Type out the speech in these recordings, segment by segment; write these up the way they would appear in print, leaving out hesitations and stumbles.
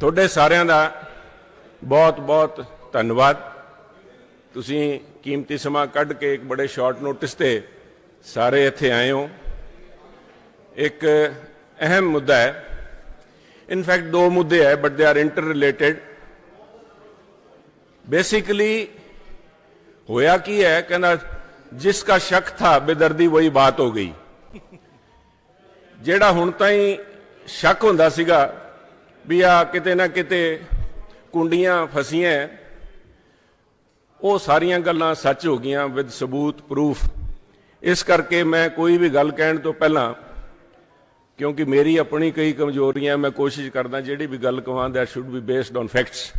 ਤੁਹਾਡੇ ਸਾਰਿਆਂ ਦਾ बहुत बहुत धन्यवाद। तुसी कीमती समा कढ़ के एक बड़े शॉर्ट नोटिस ते सारे इत्थे आए हो। एक अहम मुद्दा है, इनफैक्ट दो मुद्दे है but they are interrelated. Basically होया की है, कहना जिसका शक था बेदर्दी वही बात हो गई। जेड़ा हुण ताईं शक हुंदा सीगा भी आ किते ना किते कुंडियां फसियां, वो सारियां गल्लां सच हो गईयां विद सबूत प्रूफ। इस करके मैं कोई भी गल कहण तो पहला, क्योंकि मेरी अपनी कई कमजोरियां, मैं कोशिश करदा जिहड़ी भी गल कहां that should be based on facts,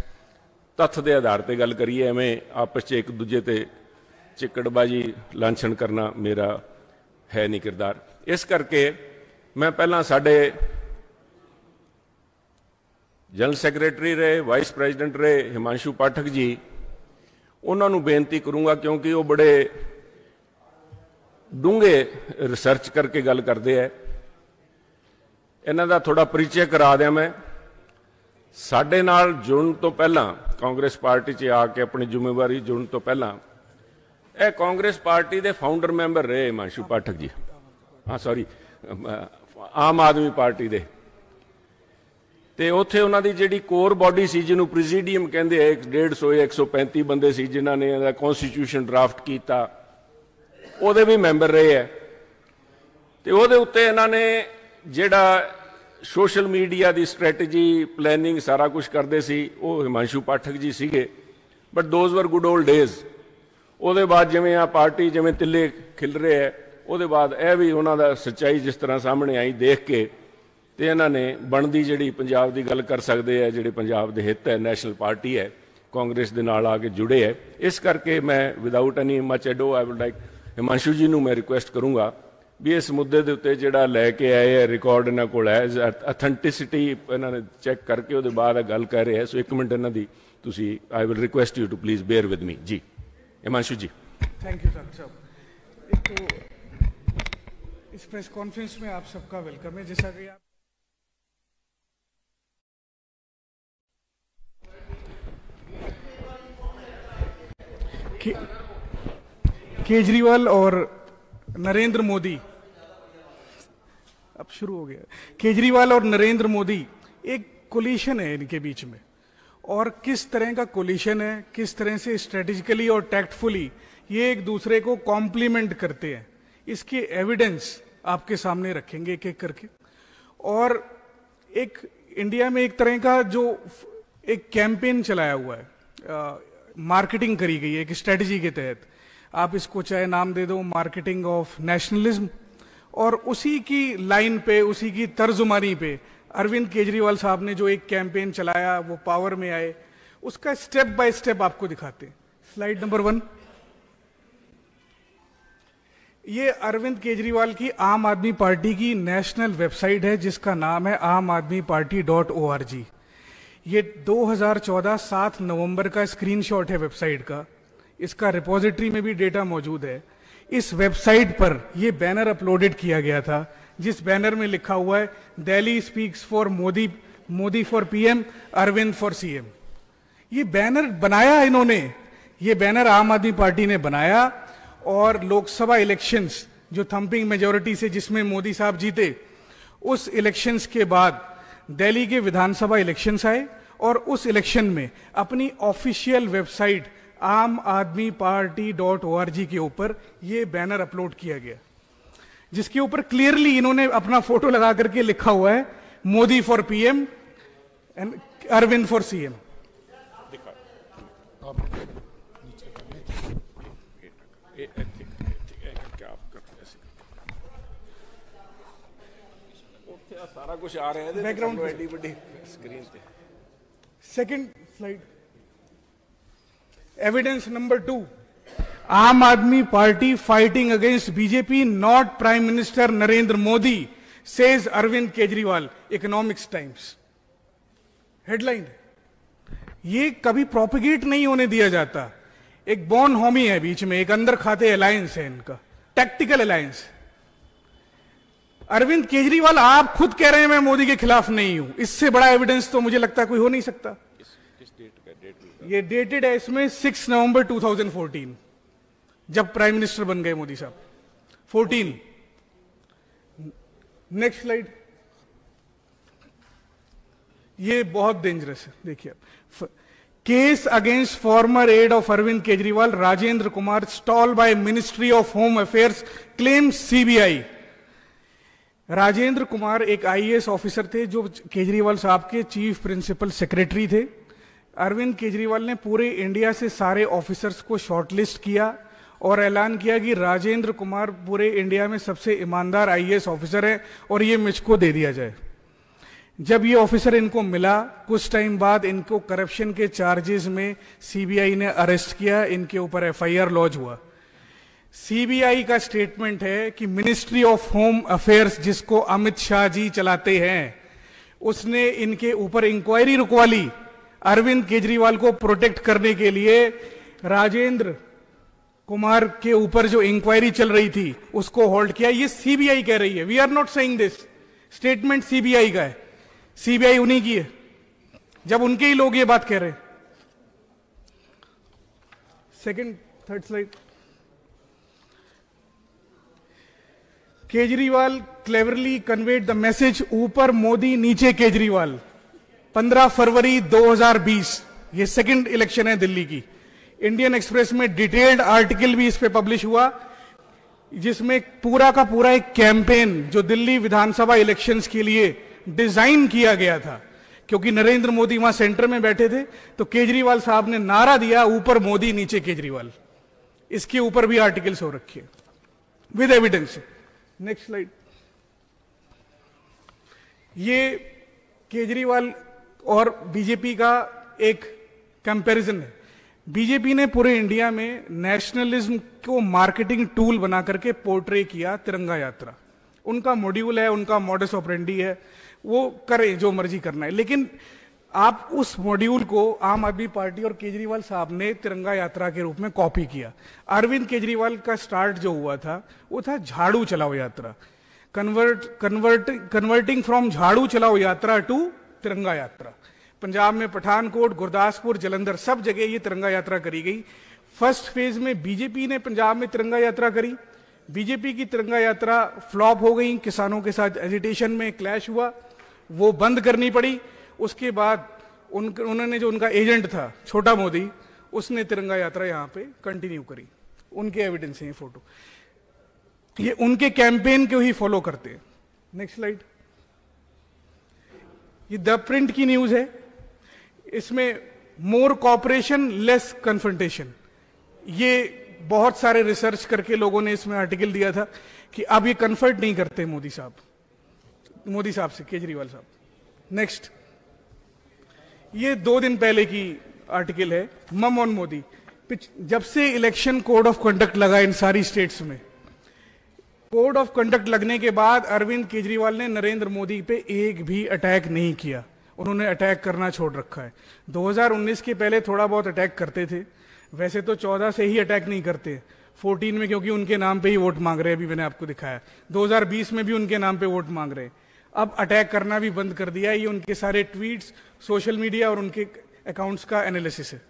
तत्थ के आधार पर गल करिए। एवें आपस च एक दूजे ते चिक्कड़बाजी लांछन करना मेरा है नहीं किरदार। इस करके मैं पहला साडे जनरल सैक्रटरी रहे, वाइस प्रेजिडेंट रहे हिमांशु पाठक जी, उन्होंने बेनती करूँगा क्योंकि वो बड़े डूंघे रिसर्च करके गल करते हैं। इन्हां दा थोड़ा परिचय करा दिया। मैं साडे नाल जुड़न तो पहला, कांग्रेस पार्टी च आके अपनी जिम्मेवारी जुड़न तो पहला यह कांग्रेस पार्टी के फाउंडर मैंबर रहे हिमांशु पाठक जी। हाँ सॉरी, आम आदमी पार्टी के। तो उत्थे उन्होंने जी कोर बॉडी सी जिन्होंने प्रेसिडियम कहते हैं, 150 135 बंदे सी जिन्होंने कॉन्स्टिट्यूशन ड्राफ्ट किया, वो भी मैंबर रहे है। तो वो उत्ते इन्होंने जिहड़ा सोशल मीडिया की स्ट्रैटेजी प्लैनिंग सारा कुछ करते सी, वो हिमांशु पाठक जी सीगे। But those were good old days. वो बाद जिमें आ पार्टी जिमें तिले खिल रहे है, वो बाद यह भी उन्होंने सच्चाई जिस तरह सामने आई देख के, तो इन्होंने बनती जी पंजाब की गल कर सकते हैं, जी पंजाब के हित है, नैशनल पार्टी है, कांग्रेस के नाल आके जुड़े है। इस करके मैं without any much ado I would like Himanshu ji को मैं रिक्वेस्ट करूँगा भी इस मुद्दे के उत्ते जिहड़ा लैके आए है, रिकॉर्ड इन्हों को है, अथेंटिसिटी इन्होंने चैक करके वो बाद गल कर रहे हैं। सो एक मिनट इन्हों की तुसी, I will request you to please bear with me ji. Himanshu ji. Thank you doctor साहब। एक तो इस प्रेस कॉन्फ्रेंस में आप सबका वेलकम है। जैसा कि आप केजरीवाल और नरेंद्र मोदी, अब शुरू हो गया, केजरीवाल और नरेंद्र मोदी एक कोलिशन है इनके बीच में। और किस तरह का कोलिशन है, किस तरह से स्ट्रेटेजिकली और टैक्टफुली ये एक दूसरे को कॉम्प्लीमेंट करते हैं, इसके एविडेंस आपके सामने रखेंगे एक एक करके। और एक इंडिया में एक तरह का जो एक कैंपेन चलाया हुआ है, मार्केटिंग करी गई है एक स्ट्रेटजी के तहत, आप इसको चाहे नाम दे दो मार्केटिंग ऑफ नेशनलिज्म। और उसी की लाइन पे, उसी की तर्जुमानी पे अरविंद केजरीवाल साहब ने जो एक कैंपेन चलाया, वो पावर में आए, उसका स्टेप बाय स्टेप आपको दिखाते हैं। Slide number 1। ये अरविंद केजरीवाल की आम आदमी पार्टी की नेशनल वेबसाइट है जिसका नाम है aamaadmiparty.org। ये 2014 7 नवंबर का स्क्रीनशॉट है वेबसाइट का। इसका रिपोजिटरी में भी डेटा मौजूद है। इस वेबसाइट पर यह बैनर अपलोडेड किया गया था, जिस बैनर में लिखा हुआ है Delhi speaks for Modi, Modi for PM, Arvind for CM. ये बैनर बनाया इन्होंने, ये बैनर आम आदमी पार्टी ने बनाया। और लोकसभा इलेक्शंस जो थंपिंग मेजोरिटी से जिसमें मोदी साहब जीते, उस इलेक्शंस के बाद दिल्ली के विधानसभा इलेक्शंस आए और उस इलेक्शन में अपनी ऑफिशियल वेबसाइट aamaadmiparty.org के ऊपर ये बैनर अपलोड किया गया, जिसके ऊपर क्लियरली इन्होंने अपना फोटो लगा करके लिखा हुआ है Modi for PM and Arvind for CM. सारा कुछ आ रहा है बैकग्राउंड एडी बड़ी स्क्रीन पे। Second slide, evidence number 2, Aam Aadmi Party fighting against BJP, not prime minister Narendra Modi, says Arvind Kejriwal, Economics Times. Headline. ये कभी प्रोपेगेट नहीं होने दिया जाता। एक बॉर्न होमी है बीच में, एक अंदर खाते अलायंस है इनका, टैक्टिकल अलायंस। अरविंद केजरीवाल आप खुद कह रहे हैं मैं मोदी के खिलाफ नहीं हूं, इससे बड़ा एविडेंस तो मुझे लगता है कोई हो नहीं सकता। किस डेट का डेट? ये डेटेड है इसमें 6 नवंबर 2014, जब प्राइम मिनिस्टर बन गए मोदी साहब। 14। Next slide. ये बहुत डेंजरस है, देखिए आप। Case against former aide of Arvind Kejriwal Rajendra Kumar stall by ministry of home affairs claim CBI. Rajendra Kumar एक आईएएस ऑफिसर थे जो केजरीवाल साहब के चीफ प्रिंसिपल सेक्रेटरी थे। अरविंद केजरीवाल ने पूरे इंडिया से सारे ऑफिसर्स को शॉर्टलिस्ट किया और ऐलान किया कि राजेंद्र कुमार पूरे इंडिया में सबसे ईमानदार आईएएस ऑफिसर है और ये मुझको दे दिया जाए। जब ये ऑफिसर इनको मिला, कुछ टाइम बाद इनको करप्शन के चार्जेस में सीबीआई ने अरेस्ट किया, इनके ऊपर एफआईआर लॉन्च हुआ। सीबीआई का स्टेटमेंट है कि मिनिस्ट्री ऑफ होम अफेयर्स, जिसको अमित शाह जी चलाते हैं, उसने इनके ऊपर इंक्वायरी रुकवा ली। अरविंद केजरीवाल को प्रोटेक्ट करने के लिए राजेंद्र कुमार के ऊपर जो इंक्वायरी चल रही थी उसको होल्ड किया। ये सीबीआई कह रही है, we are not saying this, statement CBI का है। सीबीआई उन्हीं की है, जब उनके ही लोग ये बात कह रहे हैं। Second, third slide. Kejriwal cleverly conveyed the message, ऊपर मोदी नीचे केजरीवाल। 15 फरवरी 2020, ये सेकंड इलेक्शन है दिल्ली की। इंडियन एक्सप्रेस में डिटेल्ड आर्टिकल भी इस पे पब्लिश हुआ, जिसमें पूरा का पूरा एक कैंपेन जो दिल्ली विधानसभा इलेक्शंस के लिए डिजाइन किया गया था, क्योंकि नरेंद्र मोदी वहां सेंटर में बैठे थे, तो केजरीवाल साहब ने नारा दिया, ऊपर मोदी नीचे केजरीवाल। इसके ऊपर भी आर्टिकल्स हो रखे हैं विद एविडेंस। Next slide. ये केजरीवाल और बीजेपी का एक कंपैरिजन है। बीजेपी ने पूरे इंडिया में नेशनलिज्म को मार्केटिंग टूल बना करके पोर्ट्रे किया तिरंगा यात्रा। उनका मॉड्यूल है, उनका मॉडस ऑपरेंडी है, वो करें जो मर्जी करना है, लेकिन आप उस मॉड्यूल को आम आदमी पार्टी और केजरीवाल साहब ने तिरंगा यात्रा के रूप में कॉपी किया। अरविंद केजरीवाल का स्टार्ट जो हुआ था वो था झाड़ू चलाओ यात्रा, कन्वर्टिंग फ्रॉम झाड़ू चलाओ यात्रा टू तिरंगा यात्रा। पंजाब में पठानकोट, गुरदासपुर, जलंधर, सब जगह ये तिरंगा यात्रा करी गई। फर्स्ट फेज में बीजेपी ने पंजाब में तिरंगा यात्रा करी। बीजेपी की तिरंगा यात्रा फ्लॉप हो गई, किसानों के साथ एजिटेशन में क्लैश हुआ, वो बंद करनी पड़ी। उसके बाद उन्होंने जो उनका एजेंट था छोटा मोदी, उसने तिरंगा यात्रा यहां पे कंटिन्यू करी। उनके एविडेंस है ये फोटो, ये उनके कैंपेन को ही फॉलो करते हैं। Next slide. ये द प्रिंट की न्यूज है, इसमें मोर कॉपरेशन लेस कन्फ्रंटेशन। ये बहुत सारे रिसर्च करके लोगों ने इसमें आर्टिकल दिया था कि अब ये कन्फर्ट नहीं करते मोदी साहब से, केजरीवाल साहब। नेक्स्ट, ये 2 दिन पहले की आर्टिकल है, मम ऑन मोदी। जब से इलेक्शन कोड ऑफ कंडक्ट लगा इन सारी स्टेट्स में, कोड ऑफ कंडक्ट लगने के बाद अरविंद केजरीवाल ने नरेंद्र मोदी पे एक भी अटैक नहीं किया। उन्होंने अटैक करना छोड़ रखा है। 2019 के पहले थोड़ा बहुत अटैक करते थे, वैसे तो 14 से ही अटैक नहीं करते, 14 में क्योंकि उनके नाम पे ही वोट मांग रहे हैं, अभी मैंने आपको दिखाया। 2020 में भी उनके नाम पे वोट मांग रहे हैं। अब अटैक करना भी बंद कर दिया है। ये उनके सारे ट्वीट्स, सोशल मीडिया और उनके अकाउंट्स का एनालिसिस है।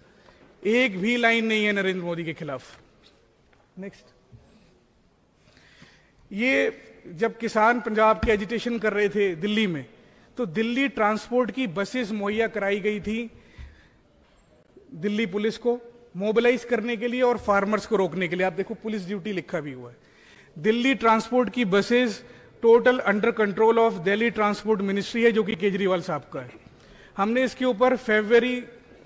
एक भी लाइन नहीं है नरेंद्र मोदी के खिलाफ। नेक्स्ट, ये जब किसान पंजाब के एजिटेशन कर रहे थे दिल्ली में, तो दिल्ली ट्रांसपोर्ट की बसेस मुहैया कराई गई थी दिल्ली पुलिस को मोबिलाइज करने के लिए और फार्मर्स को रोकने के लिए। आप देखो पुलिस ड्यूटी लिखा भी हुआ है। दिल्ली ट्रांसपोर्ट की buses total under control of Delhi transport ministry है, जो कि केजरीवाल साहब का है। हमने इसके ऊपर फरवरी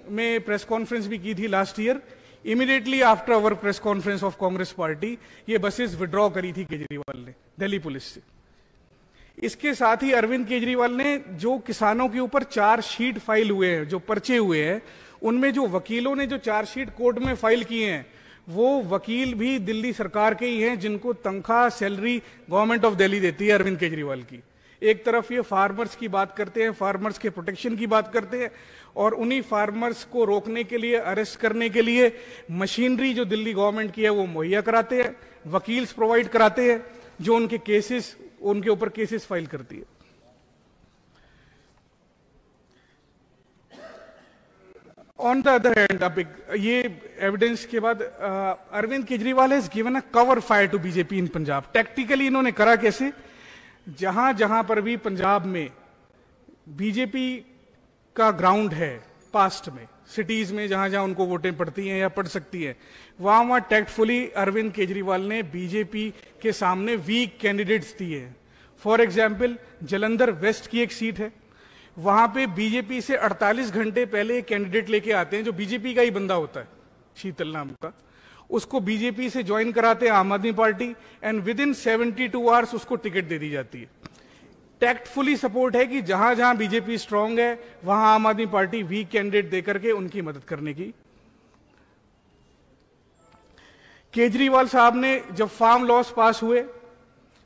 में प्रेस कॉन्फ्रेंस भी की थी last year. Immediately after our press conference of Congress party, ये बसेस विड्रॉ करी थी केजरीवाल ने दिल्ली पुलिस से। इसके साथ ही अरविंद केजरीवाल ने जो किसानों के ऊपर चार्जशीट फाइल हुए हैं, जो पर्चे हुए हैं, उनमें जो वकीलों ने जो चार्जशीट कोर्ट में फाइल किए हैं, वो वकील भी दिल्ली सरकार के ही हैं, जिनको तनख्वाह सैलरी गवर्नमेंट ऑफ दिल्ली देती है अरविंद केजरीवाल की। एक तरफ ये फार्मर्स की बात करते हैं, फार्मर्स के प्रोटेक्शन की बात करते हैं, और उन्हीं फार्मर्स को रोकने के लिए, अरेस्ट करने के लिए मशीनरी जो दिल्ली गवर्नमेंट की है वो मुहैया कराते हैं, वकील्स प्रोवाइड कराते हैं, जो उनके केसेस उनके ऊपर केसेस फाइल करती है। ऑन द अदर हैंड, अब ये एविडेंस के बाद Arvind Kejriwal has given a cover fire to BJP in Punjab. Tactically इन्होंने करा कैसे, जहां जहां पर भी पंजाब में बीजेपी का ग्राउंड है, पास्ट में सिटीज में जहां जहां उनको वोटें पड़ती हैं या पड़ सकती हैं, वहां वहां टैक्टफुली अरविंद केजरीवाल ने बीजेपी के सामने वीक कैंडिडेट्स दिए हैं। फॉर एग्जाम्पल, जलंधर वेस्ट की एक सीट है, वहां पे बीजेपी से 48 घंटे पहले एक कैंडिडेट लेके आते हैं जो बीजेपी का ही बंदा होता है, शीतल नाम का, उसको बीजेपी से ज्वाइन कराते हैं आम Aadmi party, and with in 72 hours उसको टिकट दे दी जाती है। टैक्टफुली सपोर्ट है कि जहां जहां बीजेपी स्ट्रांग है वहां आम आदमी पार्टी वीक कैंडिडेट देकर के उनकी मदद करने की। केजरीवाल साहब ने जब फार्म लॉस पास हुए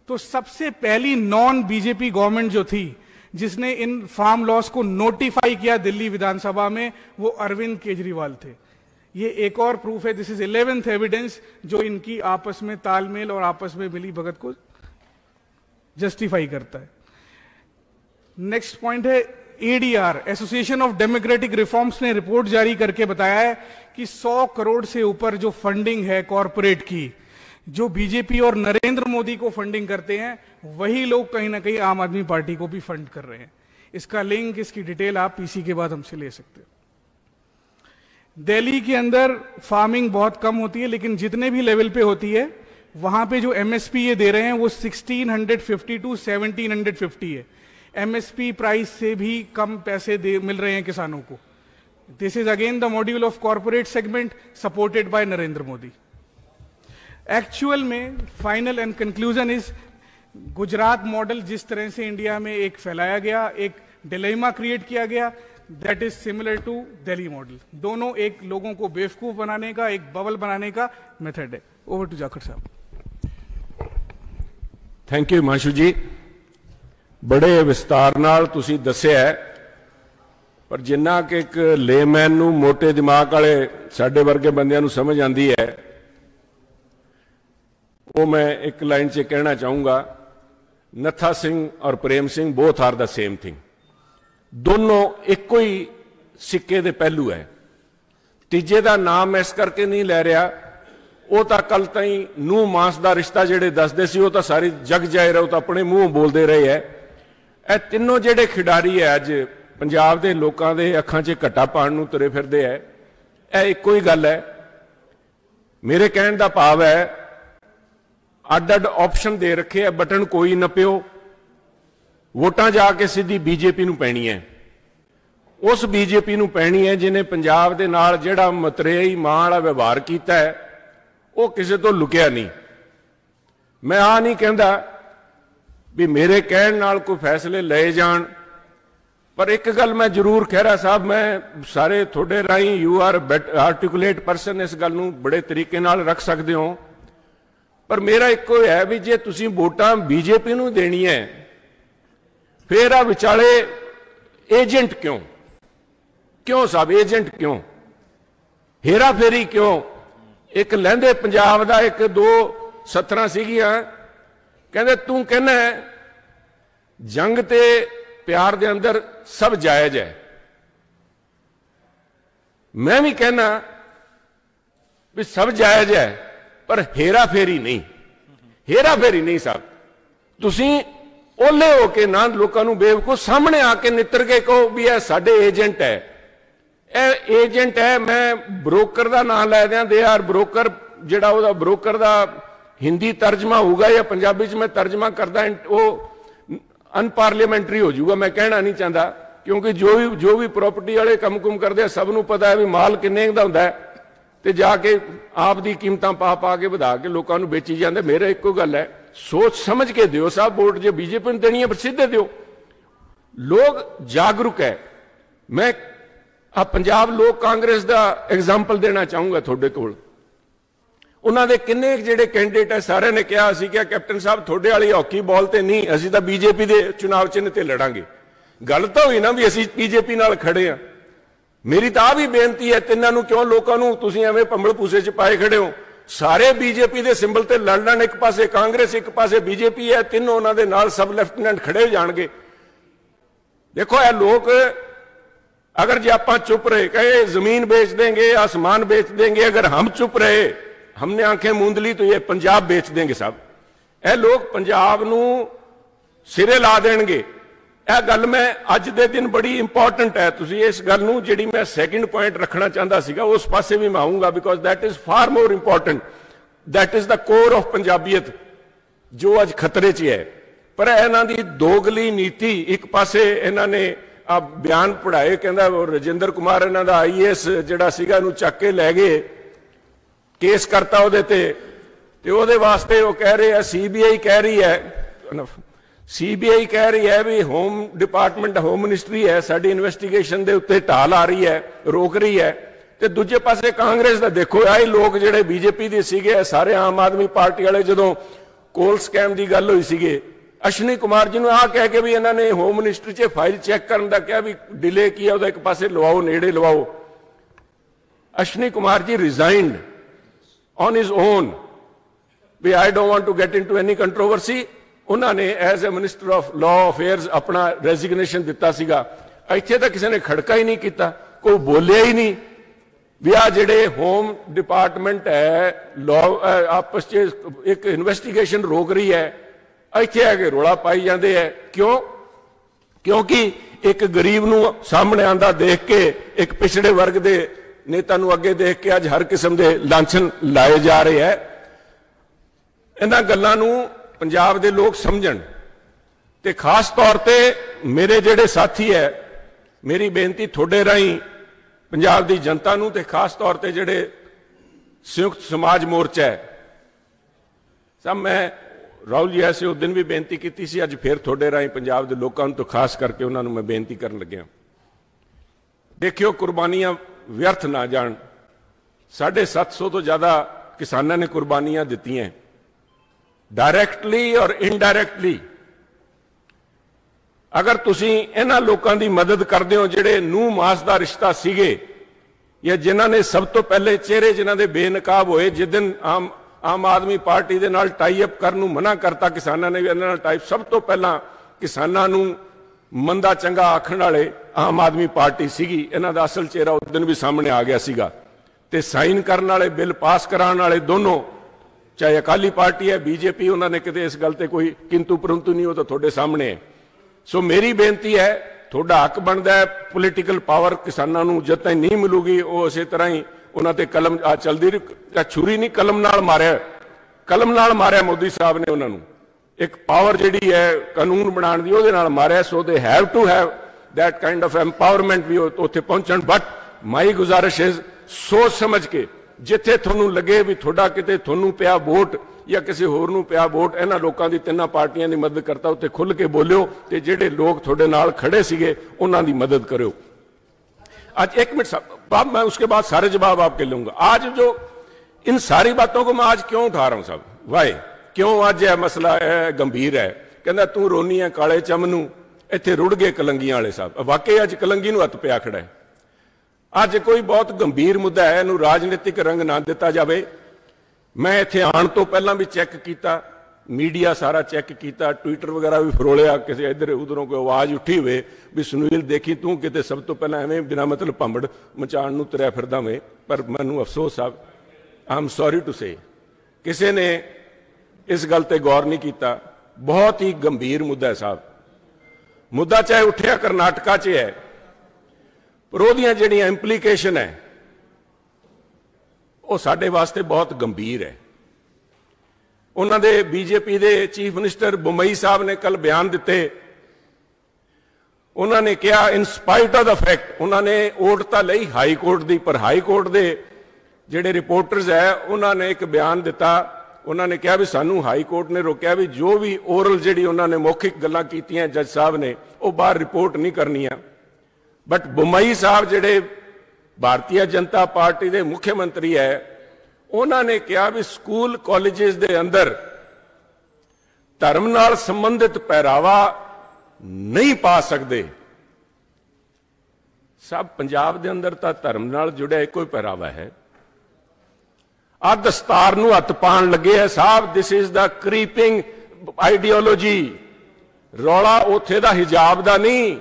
तो सबसे पहली नॉन बीजेपी गवर्नमेंट जो थी जिसने इन फार्म लॉस को नोटिफाई किया दिल्ली विधानसभा में, वो अरविंद केजरीवाल थे। ये एक और प्रूफ है, दिस इज 11th एविडेंस जो इनकी आपस में तालमेल और आपस में मिली भगत को जस्टिफाई करता है। नेक्स्ट पॉइंट है ADR, association of democratic reforms ने रिपोर्ट जारी करके बताया है कि 100 करोड़ से ऊपर जो फंडिंग है कॉरपोरेट की, जो बीजेपी और नरेंद्र मोदी को फंडिंग करते हैं, वही लोग कहीं ना कहीं आम आदमी पार्टी को भी फंड कर रहे हैं। इसका लिंक, इसकी डिटेल आप पीसी के बाद हमसे ले सकते हो। दिल्ली के अंदर फार्मिंग बहुत कम होती है, लेकिन जितने भी लेवल पे होती है वहां पे जो एमएसपी ये दे रहे हैं वो 1650 टू 1750 है। एमएसपी प्राइस से भी कम पैसे मिल रहे हैं किसानों को। This is again the module of corporate segment supported by Narendra Modi. Actual में final and conclusion is, Gujarat model जिस तरह से इंडिया में एक फैलाया गया, एक डिलेमा क्रिएट किया गया, that is similar to Delhi model. दोनों एक लोगों को बेवकूफ बनाने का, एक बबल बनाने का मेथड है। ओवर टू जाखड़ साहब। थैंक यू हिमांशु जी, बड़े विस्तार नाल तुसी दस्सिया है, पर जिन्ना कि एक लेमैन नूं, मोटे दिमाग वाले साडे वर्गे बंदियां नूं समझ आंदी है, वो मैं एक लाइन से कहना चाहूंगा, नथा सिंह और Prem Singh both are the same thing. दोनों एको ही सिक्के दे पहलू है। तीजे का नाम इस करके नहीं लै रहा, वो तो कल ताई नूह मांस का रिश्ता जेडे दसदे सी, वो तो सारी जग जाए रहे, तो अपने मूँह बोलते रहे है। ਇਹ ਤਿੰਨੋਂ ਜਿਹੜੇ ਖਿਡਾਰੀ ਹੈ ਅੱਜ ਪੰਜਾਬ ਦੇ ਲੋਕਾਂ ਦੇ ਅੱਖਾਂ 'ਚ ਘੱਟਾ ਪਾਉਣ ਨੂੰ ਤੁਰੇ ਫਿਰਦੇ ਹੈ, ਇਹ ਇੱਕੋ ਹੀ ਗੱਲ ਹੈ। ਮੇਰੇ ਕਹਿਣ ਦਾ ਭਾਵ ਹੈ, ਅੱਡ-ਅੱਡ ਆਪਸ਼ਨ ਦੇ ਰੱਖੇ ਹੈ, ਬਟਨ ਕੋਈ ਨੱਪਿਓ, ਵੋਟਾਂ ਜਾ ਕੇ ਸਿੱਧੀ ਬੀਜੇਪੀ ਨੂੰ ਪੈਣੀ ਹੈ। ਉਸ ਬੀਜੇਪੀ ਨੂੰ ਪੈਣੀ ਹੈ ਜਿਹਨੇ ਪੰਜਾਬ ਦੇ ਨਾਲ ਜਿਹੜਾ ਮਤਰੇਈ ਮਾਂ ਵਾਲਾ ਵਿਵਹਾਰ ਕੀਤਾ ਹੈ, ਉਹ ਕਿਸੇ ਤੋਂ ਲੁਕਿਆ ਨਹੀਂ। ਮੈਂ ਆ ਨਹੀਂ ਕਹਿੰਦਾ भी मेरे कहण नाल कोई फैसले ले जान, पर एक गल मैं जरूर खैरा साहब, मैं सारे थोड़े राही, यू आर आर्टिकुलेट पर्सन, इस गल नूं बड़े तरीके नाल रख सकते हो, पर मेरा एको है भी जे तुसीं वोटां बीजेपी नूं देनी है, फिर आ विचाले एजेंट क्यों? क्यों साहब एजेंट क्यों? हेरा फेरी क्यों? एक लहंदे पंजाब दा एक दो 17 सीगियां, कहते तू कहना जंग ते प्यार दे अंदर सब जायज है, मैं भी कहना भी सब जायज है, पर हेरा फेरी नहीं। हेरा फेरी नहीं साहब, तुसी ओले होके ना लोगों को बेवकूफ सामने आके नितर के कहो भी यह साडे एजेंट है, यह एजेंट है। मैं ब्रोकर का नाम लै दिया, दे आर ब्रोकर, जिहड़ा ओहदा ब्रोकर का हिंदी तर्जमा होगा या पंजाबी च मैं तर्जमा करदा, वो अनपार्लीमेंटरी हो जाऊगा। मैं कहना नहीं चाहता, क्योंकि जो भी प्रॉपर्टी वाले कम कुम करते हैं, सबनों पता है भी माल किन्ने दा हुंदा है, ते जाके आप दी कीमतां पा पा के वधा के लोगों को बेची जाते। मेरा एको गल है, सोच समझ के दियो साहब वोट, जो बीजेपी देनी है सीधे दियो। लोग जागरूक है। मैं पंजाब लोक कांग्रेस का एग्जाम्पल देना चाहूंगा थोड़े कोल। उन्होंने किन्ने जिहड़े कैंडिडेट है, सारे ने कहा, असीं क्या कैप्टन साहब थोड़े वाली हॉकी बॉल ते नहीं, असीं तां बीजेपी के चुनाव चिन्ह ते लड़ांगे। गल तो हुई ना भी असीं बीजेपी नाल खड़े हैं। मेरी तो आ भी बेनती है, तिन्हां नूं क्यों लोकां नूं तुसीं एवें भंबल भूसे च पाए खड़े हो? सारे बीजेपी के सिंबल ते लड़ लैण, एक पासे कांग्रेस एक पासे बीजेपी है, तीनों उन्होंने नाल सब लेफ्टिनेंट खड़े हो जाएंगे। देखो ये लोग अगर जे आप चुप रहे कहे जमीन बेच देंगे आसमान बेच देंगे, अगर हम चुप रहे हमने आंखें मूंद ली तो ये पंजाब बेच देंगे साहब। ये लोग पंजाब नू सिरे ला देंगे। यह गल मैं अज दे दिन बड़ी इंपॉर्टेंट है, तुसी इस गल नू जिहड़ी मैं सैकेंड पॉइंट रखना चाहता सीगा उस पासे भी मैं आऊंगा, because that is far more important. That is the core of Punjabiyat जो अज खतरे च है। पर इन्हां दी दोगली नीति, एक पासे इन्होंने बयान पढ़ाए, कहंदा राजेंद्र कुमार इन्हां दा IAS जिहड़ा सीगा नूं चक के लै गए, केस करता उहदे ते उहदे वास्ते वो कह रहे हैं CBI कह रही है, CBI कह रही है भी होम डिपार्टमेंट होम मिनिस्ट्री है साडी इन्वेस्टिगेशन दे उत्ते ढाल आ रही है, रोक रही है। ते दूजे पासे कांग्रेस दा देखो आई लोग जिहड़े बीजेपी दे सीगे सारे आम आदमी पार्टी वाले जदों कोल स्कैम की गल हुई सीगे अश्विनी कुमार जी ने आ कह के भी इन्होंने होम मिनिस्ट्री च फाइल चैक करने का क्या भी डिले किया, एक पासे लवाओ नेड़े लवाओ। Ashwini Kumar ji resigned on his own भी I don't want to get into any controversy. उन्होंने as a minister of law affairs अपना रेजिग्नेशन दिता सीगा। इत्थे तो किसी ने खड़का ही नहीं किया, कोई बोलिया ही नहीं भी आ जिहड़े होम डिपार्टमेंट है लॉ आपस च एक इन्वेस्टिगेशन रोक रही है, इत्थे आके रोला पाई जाते हैं। क्यों? क्योंकि एक गरीब नूं सामने आंदा देख के, एक पिछड़े वर्ग के नेता नूं अगे देख के अज हर किस्म के लांछन लाए जा रहे हैं। इन्हां गल्लां नूं पंजाब दे लोग समझण ते खास तौर पे मेरे जिहड़े साथी है, मेरी बेनती थोड़े राही पंजाब दी जनता नूं ते खास तौर पे जिहड़े संयुक्त समाज मोर्चा है सब, मैं राहुल जी ऐसे उस दिन भी बेनती की सी, अज फिर थोड़े राही पंजाब के लोगों तो खास करके उन्होंने मैं बेनती करन लग्या। देखियो कुर्बानियां व्यर्थ ना जान। 750 तो ज्यादा किसानों ने कुर्बानियां दित्ती हैं डायरैक्टली और इनडायरैक्टली। अगर तुसी इन्हां लोगों की मदद करते हो जिहड़े नूह मास का रिश्ता सीगे या जिन्हां ने सब तो पहले चेहरे जिन्हां दे बेनकाब होए, जिस दिन आम आदमी पार्टी दे नाल टाई अप करन नूं मना करता किसानों ने भी इन्हां नाल टाई, सब तो पहला किसानों नूं मंदा चंगा आखण वाले आम आदमी पार्टी सीगी। इन्हां दा असल चेहरा उस दिन भी सामने आ गया सीगा। ते साइन करने वाले बिल पास कराने वाले दोनों, चाहे अकाली पार्टी है बीजेपी, उन्होंने किते इस गल ते कोई किंतु परंतु नहीं, हो तो थोड़े सामने है। सो मेरी बेनती है, थोड़ा हक बनता है पोलिटिकल पावर किसानों नूं जद तक नहीं मिलूगी वो इस तरह ही उन्होंने कलम चलती रही, छुरी नहीं कलम नाल मारिया, कलम नाल मारिया मोदी साहब ने उन्होंने एक पावर जिहड़ी है कानून बनाने की उहदे नाल मारिया। So they have to have that kind of empowerment भी उत्थे पहुंचण। बट माई गुजारिश इज सोच समझ के जिथे थोनू लगे भी थोड़ा किते थोनू पिया वोट या किसी होर नूं पिया वोट, इन्हां लोकां दी तिन्नां पार्टियां दी मदद करता उत्ते खुल के बोलियो ते जिहड़े लोग थोड़े नाल खड़े सीगे उन्हां दी मदद करो। आज एक मिनट साहब, मैं उसके बाद सारे जवाब आपके लूंगा। आज जो इन सारी बातों को मैं आज क्यों उठा रहा हूं साहब, वाई क्यों आज यह मसला है गंभीर है। कहना तू रोनी है काले चमनू, इत्थे रुड़ गए कलंगियां वाले साहब। वाकई अज कलंगी नूं हत्थ पिया खड़ा है। अज कोई बहुत गंभीर मुद्दा है, इहनूं राजनीतिक रंग ना दिता जाए। मैं इत्थे आने तो पहला भी चैक किया, मीडिया सारा चैक किया, ट्विटर वगैरह भी फरोलिया, किसी इधर उधरों कोई आवाज़ उठी हुए भी सुनील देखी तू किते सब तो पहला एवं बिना मतलब भंबड़ मचाण नूं तुरिया फिरदा वे। पर मैनूं अफसोस साहब, आई एम सॉरी टू से किसी ने इस गल ते गौर नहीं किया। बहुत ही गंभीर मुद्दा है साहब। मुद्दा चाहे उठिया करनाटका च है, पर उहदियां जिहड़ियां इंप्लीकेशन है वो साडे वास्ते बहुत गंभीर है। उन्होंने बीजेपी के चीफ मिनिस्टर बुमई साहब ने कल बयान दिते। उन्होंने कहा in spite of the fact, उन्होंने ओट तो लई हाई कोर्ट की, पर हाई कोर्ट के जिहड़े रिपोर्टर्स है उन्होंने एक बयान दिता। उन्होंने कहा भी सानू हाई कोर्ट ने रोकया भी जो भी ओरल जिहड़ी उन्होंने मौखिक गल्लां कीतियां जज साहब ने वो बाहर रिपोर्ट नहीं करनियां। बट बुमई साहब जिहड़े भारतीय जनता पार्टी के मुख्यमंत्री है, उन्होंने कहा भी स्कूल कॉलेजेस के अंदर धर्म नाल संबंधित पहरावा नहीं पा सकते। सब पंजाब के अंदर तो धर्म नाल जुड़िया कोई पहरावा है। ਆ ਦਸਤਾਰ ਨੂੰ ਹੱਥ ਪਾਣ ਲੱਗੇ ਹੈ ਸਾਹਿਬ। This is the ਕ੍ਰੀਪਿੰਗ ideology. ਰੌਲਾ ਉੱਥੇ ਦਾ ਹਿਜਾਬ ਦਾ ਨਹੀਂ,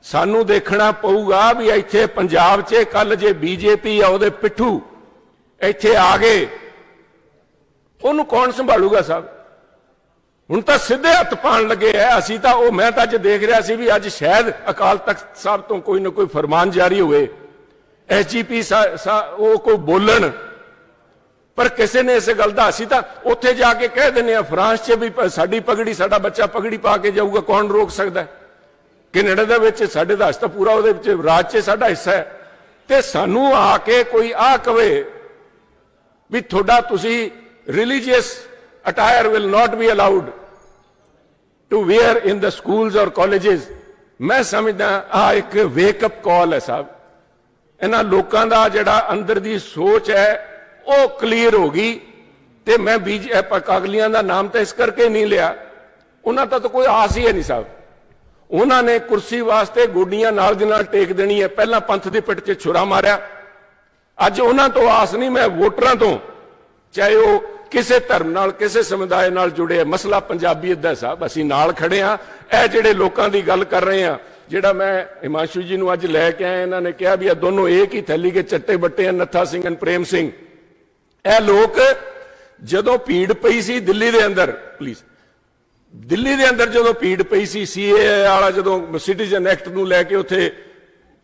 ਸਾਨੂੰ ਦੇਖਣਾ ਪਊਗਾ ਵੀ ਇੱਥੇ ਪੰਜਾਬ 'ਚ ਕੱਲ ਜੇ ਬੀਜੇਪੀ ਆ ਉਹਦੇ ਪਿੱਠੂ ਇੱਥੇ ਆ ਗਏ, ਉਹਨੂੰ ਕੌਣ ਸੰਭਾਲੂਗਾ ਸਾਹਿਬ? ਹੁਣ ਤਾਂ ਸਿੱਧੇ ਹੱਥ ਪਾਣ ਲੱਗੇ ਐ। ਅਸੀਂ ਤਾਂ ਉਹ, ਮੈਂ ਤਾਂ ਅੱਜ ਦੇਖ ਰਿਹਾ ਸੀ ਵੀ ਅੱਜ ਸ਼ਾਇਦ ਅਕਾਲ ਤਖਤ ਸਾਹਿਬ ਤੋਂ ਕੋਈ ਨਾ ਕੋਈ ਫਰਮਾਨ ਜਾਰੀ ਹੋਵੇ, ਐਸਜੀਪੀ ਉਹ ਕੋਈ ਬੋਲਣ, ਪਰ ਕਿਸੇ ਨੇ ਇਸ ਗੱਲ ਦਾ, ਅਸੀਂ ਤਾਂ ਉੱਥੇ ਜਾ ਕੇ ਕਹਿ ਦਿੰਦੇ ਆ ਫਰਾਂਸ 'ਚ ਵੀ ਸਾਡੀ ਪਗੜੀ, ਸਾਡਾ ਬੱਚਾ ਪਗੜੀ ਪਾ ਕੇ ਜਾਊਗਾ, ਕੌਣ ਰੋਕ ਸਕਦਾ? ਕੈਨੇਡਾ ਦੇ ਵਿੱਚ ਸਾਡੇ ਦਾ ਤਾਂ ਪੂਰਾ ਉਹਦੇ ਵਿੱਚ ਰਾਜ 'ਚ ਸਾਡਾ ਹਿੱਸਾ ਹੈ, ਤੇ ਸਾਨੂੰ ਆ ਕੇ ਕੋਈ ਆ ਕਵੇ ਵੀ ਤੁਹਾਡਾ ਤੁਸੀਂ religious attire will not be allowed to wear in the schools or colleges। मैं समझदा आ एक वेकअप कॉल है साहब। इन्हां लोकां दा जिहड़ा अंदर दी सोच है वो क्लीयर हो गई, ते मैं अकालियां दा नाम तो इस करके नहीं लिया, उन्हां दा तो कोई आस ही है नहीं साहब। उन्होंने कुर्सी वास्ते गोडियां नाल दी नाल टेक देनी है, पहला पंथ दी पिट 'च छुरा मारिया, अज उन्हां तो आस नहीं, मैं वोटरां तो, चाहे वो किसी धर्म नाल किसी समुदाय नाल जुड़े, मसला पंजाबीयत दा साहब, असीं नाल खड़े हाँ। ਇਹ ਜਿਹੜੇ ਲੋਕਾਂ ਦੀ ਗੱਲ ਕਰ ਰਹੇ ਆ, ਜਿਹੜਾ मैं हिमांशु जी ਨੂੰ ਅੱਜ ਲੈ ਕੇ ਆਇਆ, ਇਹਨਾਂ ਨੇ ਕਿਹਾ ਵੀ ਇਹ ਦੋਨੋਂ ਇੱਕ ਹੀ ਥੈਲੀ के ਚੱਟੇ ਬੱਟੇ ਆ, ਨੱਥਾ ਸਿੰਘ ਤੇ ਪ੍ਰੇਮ ਸਿੰਘ। ਇਹ ਲੋਕ ਜਦੋਂ ਭੀੜ ਪਈ ਸੀ ਦਿੱਲੀ ਦੇ ਅੰਦਰ, ਪਲੀਜ਼, ਦਿੱਲੀ ਦੇ ਅੰਦਰ ਜਦੋਂ ਭੀੜ ਪਈ ਸੀ ਸੀਏ ਵਾਲਾ, ਜਦੋਂ ਸਿਟੀਜ਼ਨ ਐਕਟ ਨੂੰ ਲੈ ਕੇ ਉੱਥੇ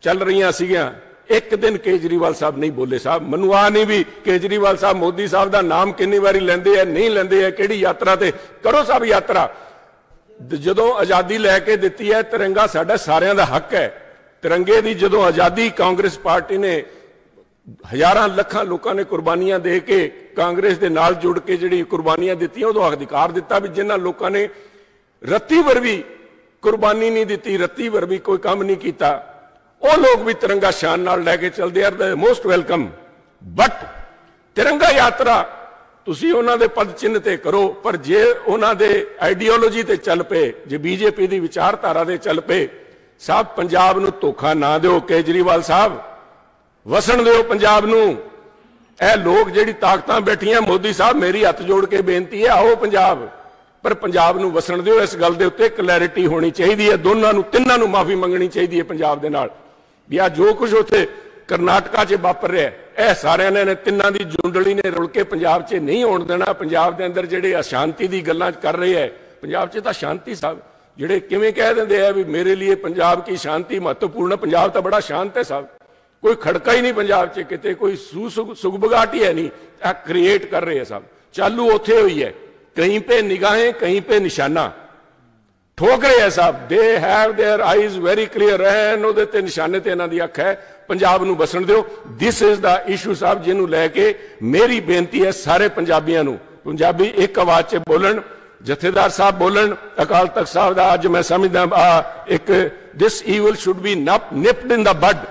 ਚੱਲ ਰਹੀਆਂ ਸੀਗੀਆਂ, एक दिन केजरीवाल साहब नहीं बोले साहब। मनु आ नहीं भी केजरीवाल साहब मोदी साहब का नाम कितनी बारी लेंदे है, नहीं लेंदे है, किहड़ी यात्रा ते करो साहब यात्रा। जदों आज़ादी लैके दिती है, तिरंगा साडा सारियां दा हक है। तिरंगे की जदों आज़ादी कांग्रेस पार्टी ने हज़ारां लखां लोकां ने कुर्बानियां दे के कांग्रेस दे नाल जुड़ के जिहड़ी कुर्बानियां दित्तियां, उदों अधिकार दिता भी जिन्हां लोकां ने रत्ती भर भी कुर्बानी नहीं दी, रत्ती भर भी कोई काम नहीं किया, ਉਹ ਲੋਕ ਵੀ ਤਿਰੰਗਾ ਸ਼ਾਨ ਨਾਲ ਲੈ ਕੇ ਚੱਲਦੇ ਆ, ਮੋਸਟ ਵੈਲਕਮ। ਬਟ ਤਿਰੰਗਾ ਯਾਤਰਾ ਤੁਸੀਂ ਉਹਨਾਂ ਦੇ ਪਦ ਚਿੰਨ੍ਹ ਤੇ ਕਰੋ, ਪਰ ਜੇ ਉਹਨਾਂ ਦੇ ਆਈਡੀਓਲੋਜੀ ਤੇ ਚੱਲ ਪਏ, ਜੇ ਬੀਜੇਪੀ ਦੀ ਵਿਚਾਰਧਾਰਾ ਦੇ ਚੱਲ ਪਏ, ਸਾਹਿਬ ਪੰਜਾਬ ਨੂੰ ਧੋਖਾ ਨਾ ਦਿਓ। ਕੇਜਰੀਵਾਲ ਸਾਹਿਬ ਵਸਣ ਦਿਓ ਪੰਜਾਬ ਨੂੰ। ਇਹ ਲੋਕ ਜਿਹੜੀ ਤਾਕਤਾਂ ਬੈਠੀਆਂ, ਮੋਦੀ ਸਾਹਿਬ ਮੇਰੀ ਹੱਥ ਜੋੜ ਕੇ ਬੇਨਤੀ ਹੈ, ਆਓ ਪੰਜਾਬ, पर पंजाब नूं वसण दिओ। इस गल दे उत्ते क्लैरिटी होनी चाहिए है, दोनों नूं तिन्नां नूं माफी मंगनी चाहिए है पंजाब दे नाल भी आ जो कुछ उत्थे करनाटका च वापर रहा है, यह सारिआं ने तिन्नां दी जुंडली ने रुल के पंजाब च नहीं होण देना। पंजाब दे अंदर जिहड़े अशांति दी गल्लां कर रहे है, पंजाब च तां शांति साहब, जिहड़े किवें कह दिंदे आ भी मेरे लिए पंजाब की शांति महत्वपूर्ण है, पंजाब तो बड़ा शांत है साहब, कोई खड़का ही नहीं पंजाब च किते, कोई सुगबगाहट ही है नहीं, आ क्रिएट कर रहे हैं साहब। चालू उत्थे हुई है, कहीं पे निगाहें कहीं पे निशाना ठोक रहे हैं साहब। They have their eyes very clear and ਉਹਦੇ ਤੇ ਨਿਸ਼ਾਨੇ ਤੇ ਇਹਨਾਂ ਦੀ ਅੱਖ ਹੈ। ਪੰਜਾਬ ਨੂੰ ਵਸਣ ਦਿਓ। दिस इज द इशू साहब, ਜਿਹਨੂੰ ਲੈ ਕੇ ਮੇਰੀ ਬੇਨਤੀ ਹੈ ਸਾਰੇ ਪੰਜਾਬੀਆਂ ਨੂੰ, ਪੰਜਾਬੀ ਇੱਕ ਆਵਾਜ਼ 'ਚ ਬੋਲਣ, ਜਥੇਦਾਰ ਸਾਹਿਬ ਬੋਲਣ, ਅਕਾਲ ਤਖਤ ਸਾਹਿਬ ਦਾ ਅੱਜ ਮੈਂ ਸਮਝਦਾ ਇੱਕ ਦਿਸ ਈਵਲ ਸ਼ੁੱਡ ਬੀ ਨਿਪਡ ਇਨ ਦਾ ਬਡ,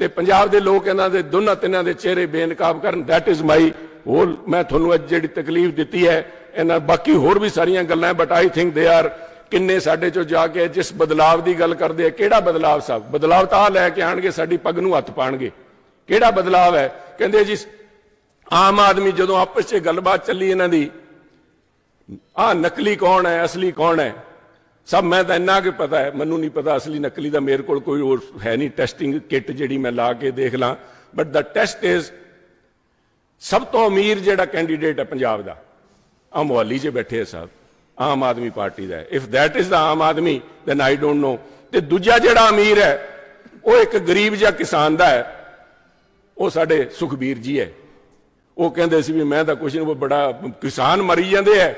ਤੇ ਪੰਜਾਬ ਦੇ ਲੋਕ ਇਹਨਾਂ ਦੇ ਦੋਨਾਂ ਤਿੰਨਾਂ ਦੇ ਚਿਹਰੇ ਬੇਨਕਾਬ ਕਰਨ। That is my whole. मैं ਤੁਹਾਨੂੰ ਅੱਜ ਜਿਹੜੀ ਤਕਲੀਫ ਦਿੱਤੀ ਹੈ, ਇਹਨਾਂ ਬਾਕੀ ਹੋਰ ਵੀ ਸਾਰੀਆਂ ਗੱਲਾਂ, but I think they are ਕਿੰਨੇ ਸਾਡੇ ਚੋਂ ਜਾ ਕੇ ਜਿਸ ਬਦਲਾਵ ਦੀ ਗੱਲ ਕਰਦੇ ਆ, ਕਿਹੜਾ ਬਦਲਾਵ ਸਾਹਿਬ? ਬਦਲਾਵ ਤਾਂ ਆ ਲੈ ਕੇ ਆਣਗੇ, ਸਾਡੀ ਪੱਗ ਨੂੰ ਹੱਥ ਪਾਣਗੇ। ਕਿਹੜਾ ਬਦਲਾਵ ਹੈ? ਕਹਿੰਦੇ ਜੀ ਆਮ ਆਦਮੀ ਜਦੋਂ ਆਪਸ 'ਚ ਗੱਲਬਾਤ ਚੱਲੀ ਇਹਨਾਂ ਦੀ, ਆ ਨਕਲੀ ਕੌਣ ਹੈ ਅਸਲੀ ਕੌਣ ਹੈ ਸਭ ਮੈਂ ਤਾਂ ਇੰਨਾ ਕਿ ਪਤਾ ਹੈ, ਮੈਨੂੰ ਨਹੀਂ ਪਤਾ ਅਸਲੀ ਨਕਲੀ ਦਾ, ਮੇਰੇ ਕੋਲ ਕੋਈ ਹੋਰ ਹੈ ਨਹੀਂ ਟੈਸਟਿੰਗ ਕਿੱਟ ਜਿਹੜੀ ਮੈਂ ਲਾ ਕੇ ਦੇਖ ਲਾਂ। ਬਟ ਦਾ ਟੈਸਟ ਇਜ਼ ਸਭ ਤੋਂ ਅਮੀਰ ਜਿਹੜਾ ਕੈਂਡੀਡੇਟ ਹੈ ਪੰਜਾਬ ਦਾ, ਆ ਮੁਹਾਲੀ 'ਚ ਬੈਠੇ ਹੈ ਸਾਹਿਬ, ਆਮ ਆਦਮੀ ਪਾਰਟੀ ਦਾ। If that is the Aam Aadmi then I don't know. ਤੇ ਦੂਜਾ ਜਿਹੜਾ ਅਮੀਰ ਹੈ ਉਹ ਇੱਕ ਗਰੀਬ ਜਿਹਾ ਕਿਸਾਨ ਦਾ ਹੈ, ਉਹ ਸਾਡੇ ਸੁਖਬੀਰ ਜੀ ਹੈ। ਉਹ ਕਹਿੰਦੇ ਸੀ ਵੀ ਮੈਂ ਤਾਂ ਕੁਛ ਨਹੀਂ, ਬੜਾ ਕਿਸਾਨ ਮਰੀ ਜਾਂਦੇ ਹੈ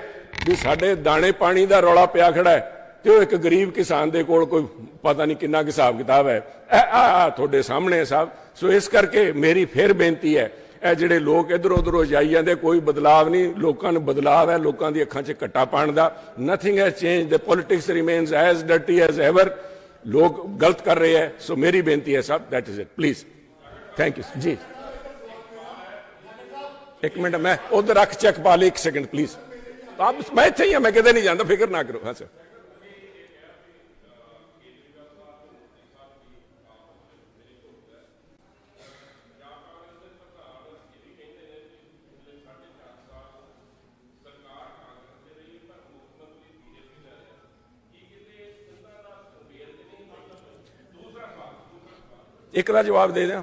ਵੀ ਸਾਡੇ ਦਾਣੇ ਪਾਣੀ ਦਾ ਰੌਲਾ ਪਿਆ ਖੜਾ ਹੈ, ਤੇ ਉਹ ਇੱਕ ਗਰੀਬ ਕਿਸਾਨ ਦੇ ਕੋਲ ਕੋਈ ਪਤਾ ਨਹੀਂ ਕਿੰਨਾ ਹਿਸਾਬ ਕਿਤਾਬ ਹੈ। ਤੁਹਾਡੇ ਸਾਹਮਣੇ ਹੈ ਸਾਹਿਬ। ਸੋ ਇਸ ਕਰਕੇ ਮੇਰੀ ਫਿਰ ਬੇਨਤੀ ਹੈ, ਇਹ ਜਿਹੜੇ ਲੋਕ ਇੱਧਰੋਂ ਉੱਧਰੋਂ ਜਾਈ ਜਾਂਦੇ, ਕੋਈ ਬਦਲਾਵ ਨਹੀਂ, ਲੋਕਾਂ ਨੂੰ ਬਦਲਾਵ ਹੈ, ਲੋਕਾਂ ਦੀ ਅੱਖਾਂ 'ਚ ਘੱਟਾ ਪਾਉਣ ਦਾ। Nothing has change, the politics remains as dirty as ever. ਲੋਕ ਗਲਤ ਕਰ ਰਹੇ ਹੈ। ਸੋ ਮੇਰੀ ਬੇਨਤੀ ਹੈ ਸਾਹਿਬ, that is it please. Thank you जी। एक मिनट मैं उधर रख चेक पा ली, एक सेकंड प्लीज। आप मैं इत्थे ही हां, मैं किते नहीं जाता, फिक्र ना करो। हाँ सर। एक का जवाब दे दें।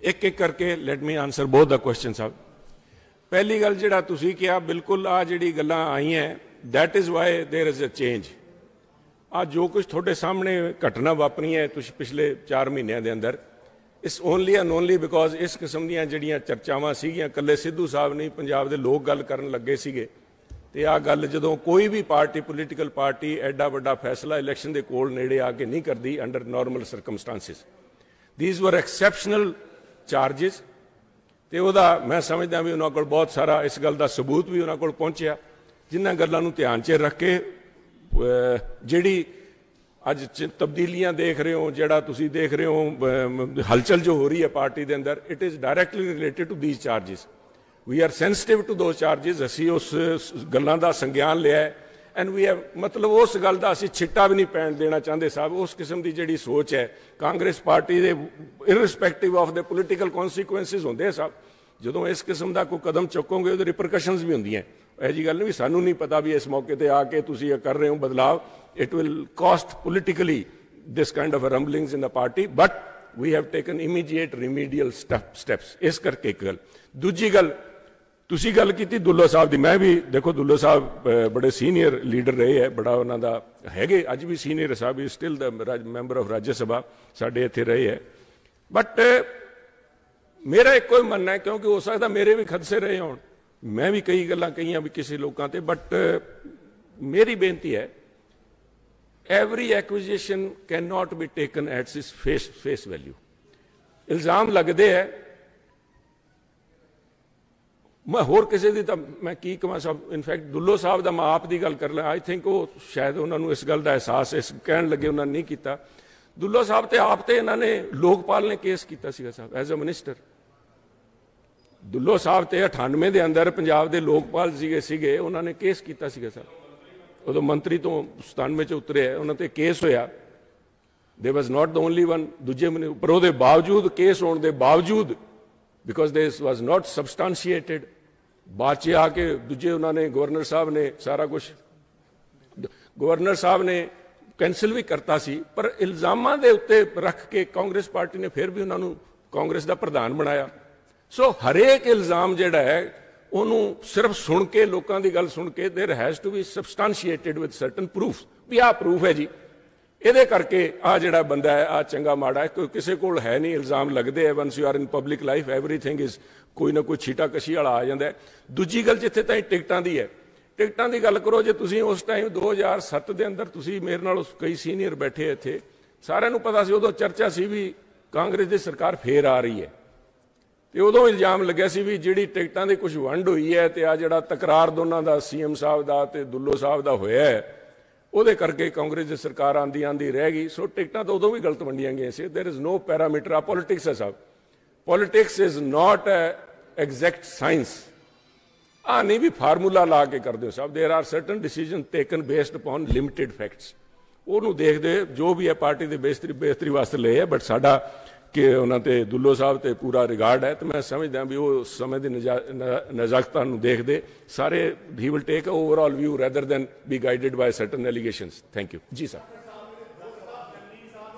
एक एक करके let me answer both the question साहब। पहली गल जिहड़ा तुसीं किहा बिल्कुल आ जिहड़ी गल्लां आईयां that is why there is a change. आ जो कुछ थोड़े सामने घटना वापरी है तुसीं पिछले 4 महीनों के अंदर इस ओनली एंड ओनली बिकॉज इस किस्म ਦੀਆਂ ਜਿਹੜੀਆਂ ਚਰਚਾਵਾਂ ਸੀਗੀਆਂ ਕੱਲੇ ਸਿੱਧੂ ਸਾਹਿਬ ਨਹੀਂ ਪੰਜਾਬ ਦੇ ਲੋਕ ਗੱਲ ਕਰਨ ਲੱਗੇ ਸੀਗੇ ਤੇ ਆ ਗੱਲ ਜਦੋਂ ਕੋਈ ਵੀ ਪਾਰਟੀ ਪੋਲੀਟੀਕਲ ਪਾਰਟੀ ਐਡਾ ਵੱਡਾ ਫੈਸਲਾ ਇਲੈਕਸ਼ਨ ਦੇ ਕੋਲ ਨੇੜੇ ਆ ਕੇ ਨਹੀਂ ਕਰਦੀ ਅੰਡਰ ਨਾਰਮਲ ਸਰਕਮਸਟੈਂਸਿਸ ਥੀਸ ਵਰ ਐਕਸੈਪਸ਼ਨਲ ਚਾਰजेस ਤੇ ਉਹਦਾ ਮੈਂ ਸਮਝਦਾ ਵੀ ਉਹਨਾਂ ਕੋਲ ਬਹੁਤ ਸਾਰਾ ਇਸ ਗੱਲ ਦਾ ਸਬੂਤ ਵੀ ਉਹਨਾਂ ਕੋਲ ਪਹੁੰਚਿਆ ਜਿਨ੍ਹਾਂ ਗੱਲਾਂ ਨੂੰ ਧਿਆਨ 'ਚ ਰੱਖ ਕੇ ਜਿਹੜੀ ਅੱਜ ਤਬਦੀਲੀਆਂ ਦੇਖ ਰਹੇ ਹੋ ਜਿਹੜਾ ਤੁਸੀਂ ਦੇਖ ਰਹੇ ਹੋ ਹਲਚਲ ਜੋ ਹੋ ਰਹੀ ਹੈ ਪਾਰਟੀ ਦੇ ਅੰਦਰ it is directly related to these charges we are sensitive to those charges ਅਸੀਂ ਉਸ ਗੱਲਾਂ ਦਾ ਸੰਗਿਆਨ ਲਿਆ ਐਂਡ ਵੀ ਹੈਵ ਮਤਲਬ ਉਸ ਗੱਲ ਦਾ ਅਸੀਂ ਛਿੱਟਾ ਵੀ ਨਹੀਂ ਪੈਣ ਦੇਣਾ ਚਾਹੁੰਦੇ ਸਾਹਿਬ ਉਸ ਕਿਸਮ ਦੀ ਜਿਹੜੀ ਸੋਚ ਹੈ ਕਾਂਗਰਸ ਪਾਰਟੀ ਦੇ ਇਰਰਿਸਪੈਕਟਿਵ ਆਫ ਦ ਪੋਲੀਟੀਕਲ ਕੌਨਸੀਕੁਐਂਸਿਸ ਹੁੰਦੇ ਸਾਹਿਬ ਜਦੋਂ ਇਸ ਕਿਸਮ ਦਾ ਕੋਈ ਕਦਮ ਚੁੱਕੋਗੇ ਉਹਦੇ ਰਿਪਰਕਸ਼ਨਸ ਵੀ ਹੁੰਦੀਆਂ ਇਹ ਜੀ ਗੱਲ ਨਹੀਂ ਵੀ ਸਾਨੂੰ ਨਹੀਂ ਪਤਾ ਵੀ ਇਸ ਮੌਕੇ ਤੇ ਆ ਕੇ ਤੁਸੀਂ ਇਹ ਕਰ ਰਹੇ ਹੋ ਬਦਲਾਵ it will cost politically this kind of a rumblings in the party but we have taken immediate remedial steps ਇਸ ਕਰਕੇ ਇੱਕ ਗੱਲ ਦੂਜੀ ਗੱਲ ਤੁਸੀਂ ਗੱਲ ਕੀਤੀ ਦੁੱਲੋ ਸਾਹਿਬ ਦੀ ਮੈਂ ਵੀ ਦੇਖੋ ਦੁੱਲੋ ਸਾਹਿਬ ਬੜੇ ਸੀਨੀਅਰ ਲੀਡਰ ਰਹੇ ਹੈ ਬੜਾ ਉਹਨਾਂ ਦਾ ਹੈਗੇ ਅੱਜ ਵੀ senior Sahib he still the member of ਰਾਜ ਸਭਾ ਸਾਡੇ ਇੱਥੇ ਰਹੇ ਹੈ ਬਟ ਮੇਰਾ ਇੱਕੋ ਹੀ ਮੰਨਣਾ ਹੈ ਕਿਉਂਕਿ ਹੋ ਸਕਦਾ ਮੇਰੇ ਵੀ ਖਦਸੇ ਰਹੇ ਹੋਣ ਮੈਂ ਵੀ ਕਈ ਗੱਲਾਂ ਕਹੀਆਂ ਵੀ ਕਿਸੇ ਲੋਕਾਂ ਤੇ ਬਟ ਮੇਰੀ ਬੇਨਤੀ ਹੈ every acquisition cannot be taken at its face value ਇਲਜ਼ਾਮ ਲੱਗਦੇ ਹੈ ਮੈਂ ਹੋਰ ਕਿਸੇ ਦੀ ਤਾਂ ਮੈਂ ਕੀ ਕਹਾਂ ਸਾਹਿਬ ਇਨਫੈਕਟ ਦੁੱਲੋ ਸਾਹਿਬ ਦਾ ਮੈਂ ਆਪ ਦੀ ਗੱਲ ਕਰ ਲਾਂ ਆਈ ਥਿੰਕ ਉਹ ਸ਼ਾਇਦ ਉਹਨਾਂ ਨੂੰ ਇਸ ਗੱਲ ਦਾ ਅਹਿਸਾਸ ਇਸ ਕਹਿਣ ਲੱਗੇ ਉਹਨਾਂ ਨੇ ਨਹੀਂ ਕੀਤਾ ਦੁੱਲੋ ਸਾਹਿਬ ਤੇ ਆਪ ਤੇ ਇਹਨਾਂ ਨੇ ਲੋਕਪਾਲ ਨੇ ਕੇਸ ਕੀਤਾ ਸੀਗਾ ਸਾਹਿਬ ਐਜ਼ ਅ ਮਿਨਿਸਟਰ ਦੁੱਲੋ ਸਾਹਿਬ ਤੇ 98 ਦੇ ਅੰਦਰ ਪੰਜਾਬ ਦੇ ਲੋਕਪਾਲ ਸੀਗੇ ਉਹਨਾਂ ਨੇ ਕੇਸ ਕੀਤਾ ਸੀਗਾ ਸਾਹਿਬ ਉਦੋਂ ਮੰਤਰੀ ਤੋਂ 97 ਚ ਉਤਰਿਆ ਉਹਨਾਂ ਤੇ ਕੇਸ ਹੋਇਆ ਦੇ ਵਾਸ ਨਾਟ ਦ ਓਨਲੀ ਵਨ ਦੂਜੇ ਪਰ ਉਹਦੇ ਬਾਵਜੂਦ ਕੇਸ ਹੋਣ ਦੇ ਬਾਵਜੂਦ ਬਿਕੋਜ਼ ਦਿਸ ਵਾਸ ਨਾਟ ਸਬਸਟੈਂਸ਼ੀਏਟਿਡ ਬਾਅਦ 'ਚ ਆ ਕੇ ਦੂਜੇ ਉਹਨਾਂ ਨੇ ਗਵਰਨਰ ਸਾਹਿਬ ਨੇ ਸਾਰਾ ਕੁਝ ਗਵਰਨਰ ਸਾਹਿਬ ਨੇ ਕੈਂਸਲ ਵੀ ਕਰਤਾ ਸੀ ਪਰ ਇਲਜ਼ਾਮਾਂ ਦੇ ਉੱਤੇ ਰੱਖ ਕੇ ਕਾਂਗਰਸ ਪਾਰਟੀ ਨੇ ਫਿਰ ਵੀ ਉਹਨਾਂ ਨੂੰ ਕਾਂਗਰਸ ਦਾ ਪ੍ਰਧਾਨ ਬਣਾਇਆ ਸੋ ਹਰੇਕ ਇਲਜ਼ਾਮ ਜਿਹੜਾ ਹੈ ਉਹਨੂੰ ਸਿਰਫ ਸੁਣ ਕੇ ਲੋਕਾਂ ਦੀ ਗੱਲ ਸੁਣ ਕੇ there has to be substantiated with certain proof ਵੀ ਆਹ ਪ੍ਰੂਫ ਹੈ ਜੀ ਇਹਦੇ ਕਰਕੇ ਆ ਜਿਹੜਾ ਬੰਦਾ ਹੈ ਆ ਚੰਗਾ ਮਾੜਾ ਹੈ ਕੋਈ ਕਿਸੇ ਕੋਲ ਹੈ ਨਹੀਂ ਇਲਜ਼ਾਮ ਲੱਗਦੇ ਹੈ ones you are in public life everything is ਕੋਈ ਨਾ ਕੋਈ ਛੀਟਾ ਕਸ਼ੀ ਵਾਲਾ ਆ ਜਾਂਦਾ ਦੂਜੀ ਗੱਲ ਜਿੱਥੇ ਤਾਈਂ ਟਿਕਟਾਂ ਦੀ ਹੈ ਟਿਕਟਾਂ ਦੀ ਗੱਲ ਕਰੋ ਜੇ ਤੁਸੀਂ ਉਸ ਟਾਈਮ 2007 ਦੇ ਅੰਦਰ ਤੁਸੀਂ ਮੇਰੇ ਨਾਲ ਕਈ ਸੀਨੀਅਰ ਬੈਠੇ ਇੱਥੇ ਸਾਰਿਆਂ ਨੂੰ ਪਤਾ ਸੀ ਉਦੋਂ ਚਰਚਾ ਸੀ ਵੀ ਕਾਂਗਰਸ ਦੀ ਸਰਕਾਰ ਫੇਰ ਆ ਰਹੀ ਹੈ ਤੇ ਉਦੋਂ ਇਲਜ਼ਾਮ ਲੱਗਿਆ ਸੀ ਵੀ ਜਿਹੜੀ ਟਿਕਟਾਂ ਦੀ ਕੁਝ ਵੰਡ ਹੋਈ ਹੈ ਤੇ ਆ ਜਿਹੜਾ ਤਕਰਾਰ ਦੋਨਾਂ ਦਾ ਸੀਐਮ ਸਾਹਿਬ ਦਾ ਤੇ ਦੁੱਲੋ ਸਾਹਿਬ ਦਾ ਹੋਇਆ ਹੈ ਉਹਦੇ ਕਰਕੇ ਕਾਂਗਰਸ ਦੀ ਸਰਕਾਰ ਆਂਦੀ ਰਹਿ ਗਈ ਸੋ ਟਿਕਟਾਂ ਤਾਂ ਉਦੋਂ ਵੀ ਗਲਤ ਵੰਡੀਆਂ ਗਈਆਂ ਸੀ ਦੇਰ ਇਜ਼ ਨੋ ਪੈਰਾਮੀਟਰ ਆ ਪੋਲਿਟਿਕਸ ਹੈ ਸਾਹਿਬ politics is not exact science ਆ ਨਹੀਂ ਵੀ ਫਾਰਮੂਲਾ ਲਾ ਕੇ ਕਰਦੇ ਹੋ ਸਾਹਿਬ ਦੇਰ R certain decision taken based upon limited facts ਉਹਨੂੰ ਦੇਖਦੇ ਜੋ ਵੀ ਹੈ ਪਾਰਟੀ ਦੇ ਬਿਹਤਰੀ ਵਾਸਤੇ ਲਏ ਹੈ ਬਟ ਸਾਡਾ ਕਿ ਉਹਨਾਂ ਤੇ ਦੁੱਲੋ ਸਾਹਿਬ ਤੇ ਪੂਰਾ ਰਿਗਾਰਡ ਹੈ ਤੇ ਮੈਂ ਸਮਝਦਾ ਵੀ ਉਹ ਸਮੇਂ ਦੀ ਨਜ਼ਾਕਤਾਂ ਨੂੰ ਦੇਖਦੇ ਸਾਰੇ ਹੀ will take overall view rather than be guided by certain allegations thank you ji sir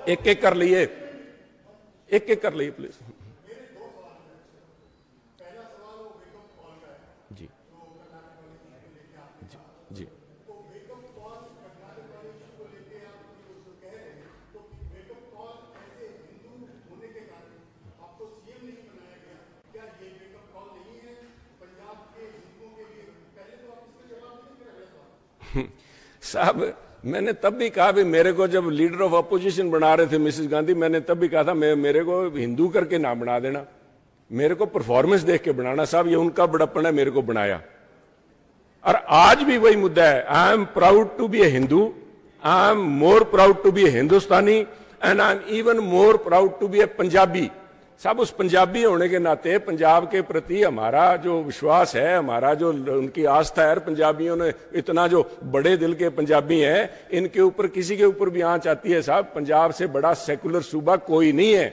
ਇੱਕ ਇੱਕ ਕਰ ਲਈਏ ਪਲੀਜ਼ ਜੀ ਜੀ साहब मैंने तब भी कहा भी मेरे को जब लीडर ऑफ अपोजिशन बना रहे थे मिसेस गांधी मैंने तब भी कहा था मेरे को हिंदू करके ना बना देना मेरे को परफॉर्मेंस देख के बनाना साहब ये उनका बड़प्पन है मेरे को बनाया और आज भी वही मुद्दा है I am proud to be a Hindu I am more proud to be a Hindustani and I am even more proud to be a Punjabi साहब उस पंजाबी होने के नाते पंजाब के प्रति हमारा जो विश्वास है, हमारा जो उनकी आस्था है, पंजाबियों ने इतना जो बड़े दिल के पंजाबी हैं, इनके ऊपर किसी के ऊपर भी आंच आती है साहब। पंजाब से बड़ा सेकुलर सूबा कोई नहीं है,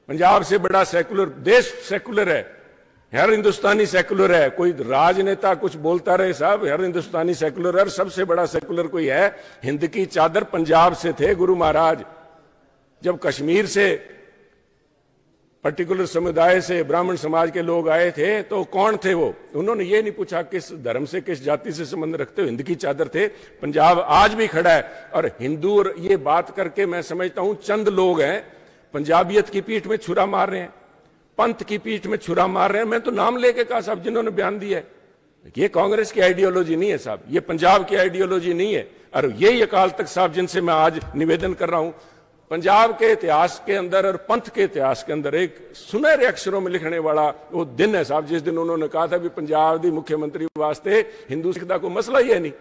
पंजाब से बड़ा सेकुलर देश सेकुलर है, हर हिंदुस्तानी सेकुलर है। कोई राजनेता कुछ बोलता रहे साहब, हर हिंदुस्तानी सेकुलर है। सबसे बड़ा सेकुलर कोई है, हिंद की चादर पंजाब से थे गुरु महाराज। जब कश्मीर से पर्टिकुलर समुदाय से ब्राह्मण समाज के लोग आए थे तो कौन थे वो? उन्होंने ये नहीं पूछा किस धर्म से किस जाति से संबंध रखते हो, हिंद की चादर थे। पंजाब आज भी खड़ा है। और हिंदू और ये बात करके मैं समझता हूं चंद लोग हैं पंजाबियत की पीठ में छुरा मार रहे हैं, पंथ की पीठ में छुरा मार रहे हैं। मैं तो नाम लेके कहा साहब जिन्होंने बयान दिया है, ये कांग्रेस की आइडियोलॉजी नहीं है साहब, ये पंजाब की आइडियोलॉजी नहीं है। और यही अकाल तख्त साहब जिनसे मैं आज निवेदन कर रहा हूं, पंजाब के इतिहास के अंदर और पंथ के इतिहास के अंदर एक सुनहरे अक्षरों में लिखने वाला वो दिन है साहब, जिस दिन उन्होंने कहा था भी पंजाब दी मुख्यमंत्री वास्ते हिंदू सिख दा कोई मसला ही है नहीं,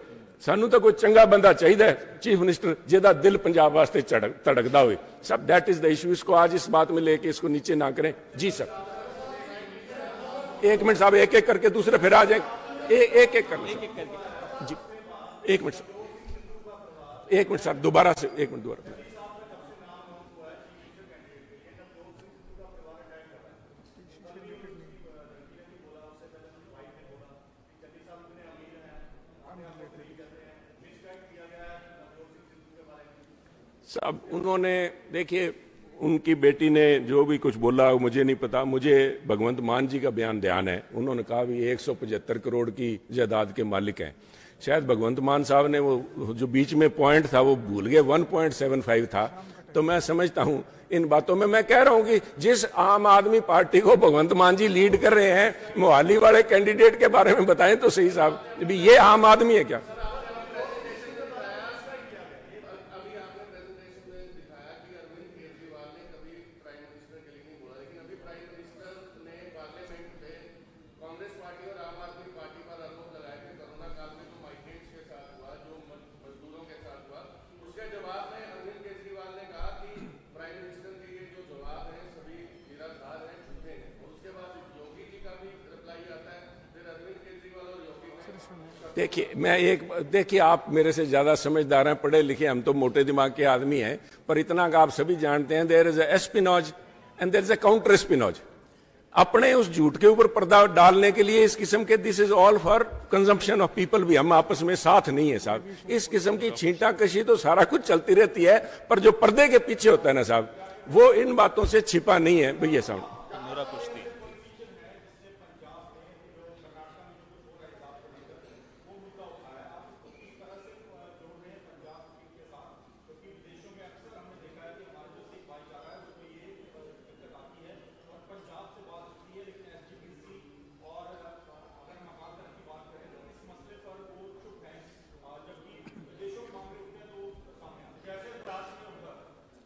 सानू तो कोई चंगा बंदा चाहिए चीफ मिनिस्टर जिहदा दिल पंजाब वास्ते धड़कदा होए। सब दैट इज द इशू। इसको आज इस बात में लेके इसको नीचे ना करें। जी सर, एक मिनट साहब, एक एक करके दूसरे फिर आ जाए, एक एक कर जी, एक मिनट सर, दोबारा से एक मिनट दोबारा। साहब उन्होंने देखिए, उनकी बेटी ने जो भी कुछ बोला मुझे नहीं पता, मुझे भगवंत मान जी का बयान ध्यान है। उन्होंने कहा भी 175 करोड़ की जायदाद के मालिक हैं। शायद भगवंत मान साहब ने वो जो बीच में पॉइंट था वो भूल गए, 1.75 था। तो मैं समझता हूं इन बातों में, मैं कह रहा हूं कि जिस आम आदमी पार्टी को भगवंत मान जी लीड कर रहे हैं, मोहाली वाले कैंडिडेट के बारे में बताएं तो सही साहब, ये आम आदमी है क्या? देखिए आप मेरे से ज्यादा समझदार हैं, पढ़े लिखे, हम तो मोटे दिमाग के आदमी हैं, पर इतना का आप सभी जानते हैं, there is a espionage and there is a counter espionage. अपने उस झूठ के ऊपर पर्दा डालने के लिए इस किस्म के this is all for consumption of people भी, हम आपस में साथ नहीं है साहब। इस किस्म की छींटा कशी तो सारा कुछ चलती रहती है, पर जो पर्दे के पीछे होता है ना साहब, वो इन बातों से छिपा नहीं है भैया साहब।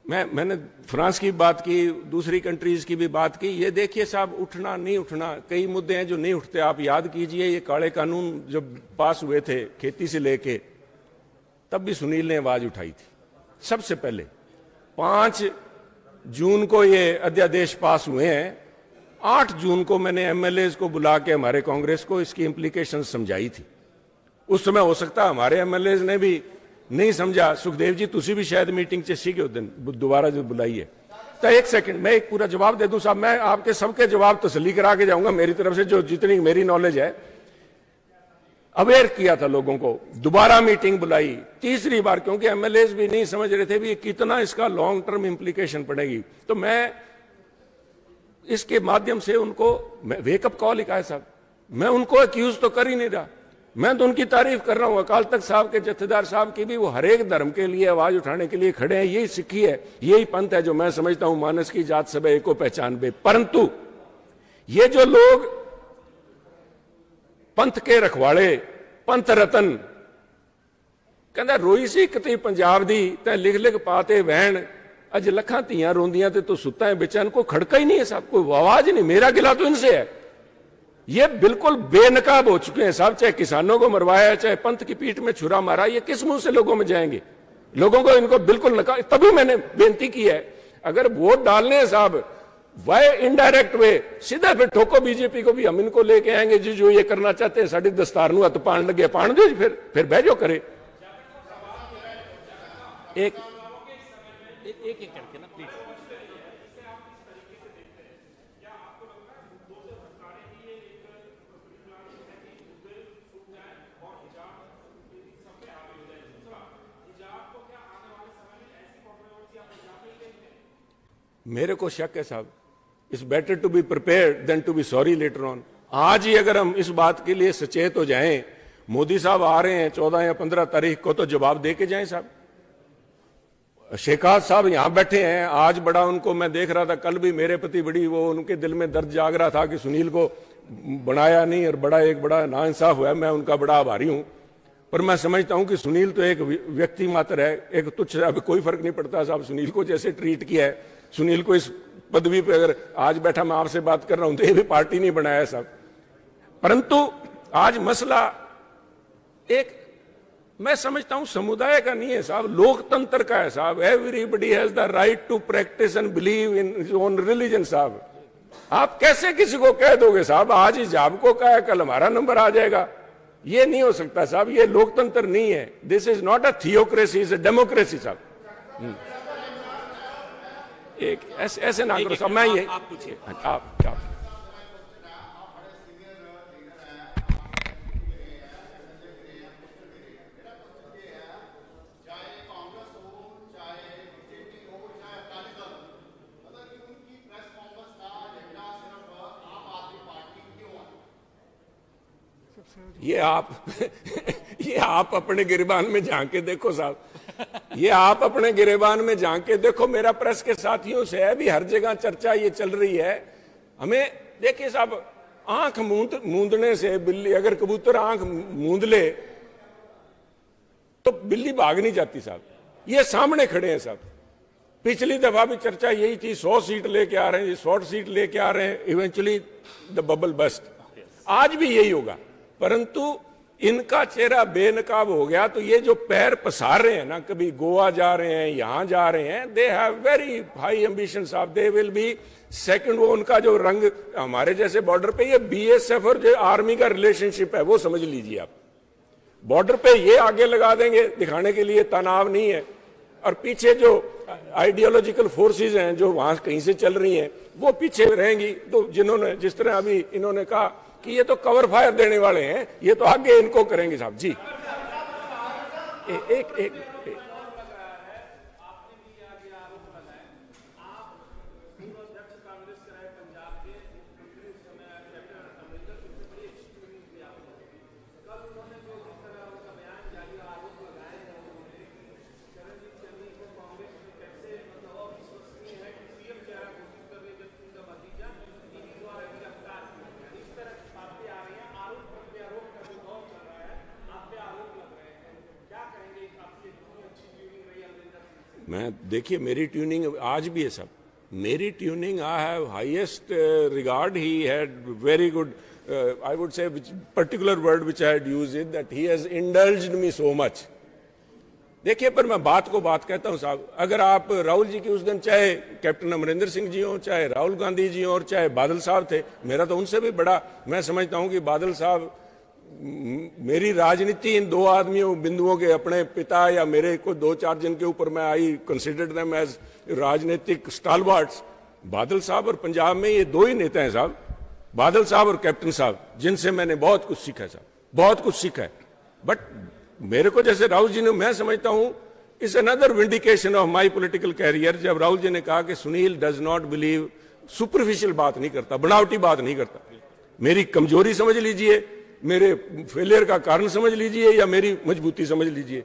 मैंने फ्रांस की बात की, दूसरी कंट्रीज की भी बात की। ये देखिए साहब, उठना नहीं उठना, कई मुद्दे हैं जो नहीं उठते। आप याद कीजिए, ये काले कानून जब पास हुए थे खेती से लेके, तब भी सुनील ने आवाज उठाई थी सबसे पहले। 5 जून को ये अध्यादेश पास हुए हैं, 8 जून को मैंने एमएलए को बुला के हमारे कांग्रेस को इसकी इंप्लीकेशन समझाई थी। उस समय हो सकता हमारे एमएलए ने भी नहीं समझा। सुखदेव जी तुसी भी शायद मीटिंग च सीगे उस दिन, दोबारा जो बुलाई है। तो एक सेकंड मैं एक पूरा जवाब दे दूं साहब, मैं आपके सबके जवाब तसल्ली करा के जाऊंगा मेरी तरफ से, जो जितनी मेरी नॉलेज है। अवेयर किया था लोगों को, दोबारा मीटिंग बुलाई तीसरी बार, क्योंकि एमएलए भी नहीं समझ रहे थे भी कितना इसका लॉन्ग टर्म इंप्लीकेशन पड़ेगी। तो मैं इसके माध्यम से उनको वेकअप कॉल लिखा है साहब। मैं उनको एक्यूज तो कर ही नहीं रहा, मैं तो उनकी तारीफ कर रहा हूं। अकाल तख्त साहब के जत्थेदार साहब की भी, वो हर एक धर्म के लिए आवाज उठाने के लिए खड़े हैं। यही सिक्खी है, यही पंथ है जो मैं समझता हूं मानस की जात सब एको पहचान बे। परंतु ये जो लोग पंथ के रखवाड़े, पंथ रतन कहता रोई सी कती पंजाब दी तै लिख लिख पाते वहन, अज लखा धियां रोंदियां ते तो सुता है बेचैन। को खड़का ही नहीं है साहब, कोई आवाज नहीं। मेरा गिला तो इनसे है। ये बिल्कुल बेनकाब हो चुके हैं साहब, चाहे किसानों को मरवाया, चाहे पंथ की पीठ में छुरा मारा। ये किस मुंह से लोगों में जाएंगे? लोगों को इनको बिल्कुल नकार। तभी मैंने बेनती की है, अगर वोट डालने हैं साहब वाई इनडायरेक्ट वे सीधा फिर ठोको बीजेपी को भी, हम इनको लेके आएंगे जी जो ये करना चाहते हैं, साड़ी दस्तार नूं हथ पाण लगे पाण दो जी, फिर बह जाओ करे। एक करके ना प्लीज। मेरे को शक है साहब, it's better to be prepared than to be sorry later on. आज ही अगर हम इस बात के लिए सचेत हो जाएं, मोदी साहब आ रहे हैं 14 या 15 तारीख को, तो जवाब दे के जाएं साहब। शेखावत साहब यहां बैठे हैं, आज बड़ा उनको मैं देख रहा था, कल भी मेरे प्रति बड़ी वो उनके दिल में दर्द जाग रहा था कि सुनील को बनाया नहीं और बड़ा नाइंसाफ हुआ। मैं उनका बड़ा आभारी हूं, पर मैं समझता हूं कि सुनील तो एक व्यक्ति मात्र है, एक तुच्छ, अब कोई फर्क नहीं पड़ता साहब सुनील को जैसे ट्रीट किया है। सुनील को इस पदवी पे अगर आज बैठा मैं आपसे बात कर रहा हूं तो ये भी पार्टी नहीं बनाया साहब। परंतु आज मसला एक मैं समझता हूं समुदाय का नहीं है साहब, लोकतंत्र का है साहब। Everybody has the right to practise and believe in his own religion साहब। आप कैसे किसी को कह दोगे साहब आज हिजाब को कहा है कल हमारा नंबर आ जाएगा? ये नहीं हो सकता साहब, ये लोकतंत्र नहीं है। This is not a theocracy, is a democracy साहब। एक ऐसे ना करो साहब। मैं ये आप पूछिए, आप ये आप अपने गिरबान में झांके देखो साहब, ये आप अपने गिरबान में झांके देखो। मेरा प्रेस के साथियों से है भी, हर जगह चर्चा ये चल रही है। हमें देखिए साहब, आंख मूंदने से बिल्ली, अगर कबूतर आंख मूंद ले तो बिल्ली भाग नहीं जाती साहब। ये सामने खड़े हैं साहब। पिछली दफा भी चर्चा यही थी, 100 सीट लेके आ रहे हैं, 100 सीट लेके आ रहे हैं, इवेंचुअली द बबल बस्ट। आज भी यही होगा, परंतु इनका चेहरा बेनकाब हो गया। तो ये जो पैर पसार रहे हैं ना, कभी गोवा जा रहे हैं, यहां जा रहे हैं, they have very high ambition साहब। They will be second. वो उनका जो रंग हमारे जैसे बॉर्डर पे, ये बीएसएफ और जो आर्मी का रिलेशनशिप है वो समझ लीजिए आप। बॉर्डर पे ये आगे लगा देंगे दिखाने के लिए तनाव नहीं है, और पीछे जो आइडियोलॉजिकल फोर्सेस हैं जो वहां कहीं से चल रही हैं वो पीछे रहेंगी। तो जिन्होंने जिस तरह अभी इन्होंने कहा कि ये तो कवर फायर देने वाले हैं, ये तो आगे इनको करेंगे साहब जी। एक मैं देखिए, मेरी ट्यूनिंग आज भी है सब। मेरी tuning I have highest regard. He had very good, I would say particular word which I had used it, that he has indulged me so much. देखिए, पर मैं बात को बात कहता हूं साहब। अगर आप राहुल जी की उस दिन, चाहे कैप्टन अमरिंदर सिंह जी हो, चाहे राहुल गांधी जी हो, और चाहे बादल साहब थे, मेरा तो उनसे भी बड़ा मैं समझता हूं कि बादल साहब, मेरी राजनीति इन दो आदमियों बिंदुओं के, अपने पिता या मेरे को 2-4 जन के ऊपर मैं आई कंसिडर्ड देम एज राजनीतिक स्टालवार्ट्स। बादल साहब और पंजाब में ये दो ही नेता हैं साहब, बादल साहब और कैप्टन साहब, जिनसे मैंने बहुत कुछ सीखा है साहब, बहुत कुछ सीखा है। बट मेरे को जैसे राहुल जी ने, मैं समझता हूं is another vindication of my political career, जब राहुल जी ने कहा कि Sunil does not believe, superficial बात नहीं करता, बनावटी बात नहीं करता। मेरी कमजोरी समझ लीजिए, मेरे फेलियर का कारण समझ लीजिए, या मेरी मजबूती समझ लीजिए।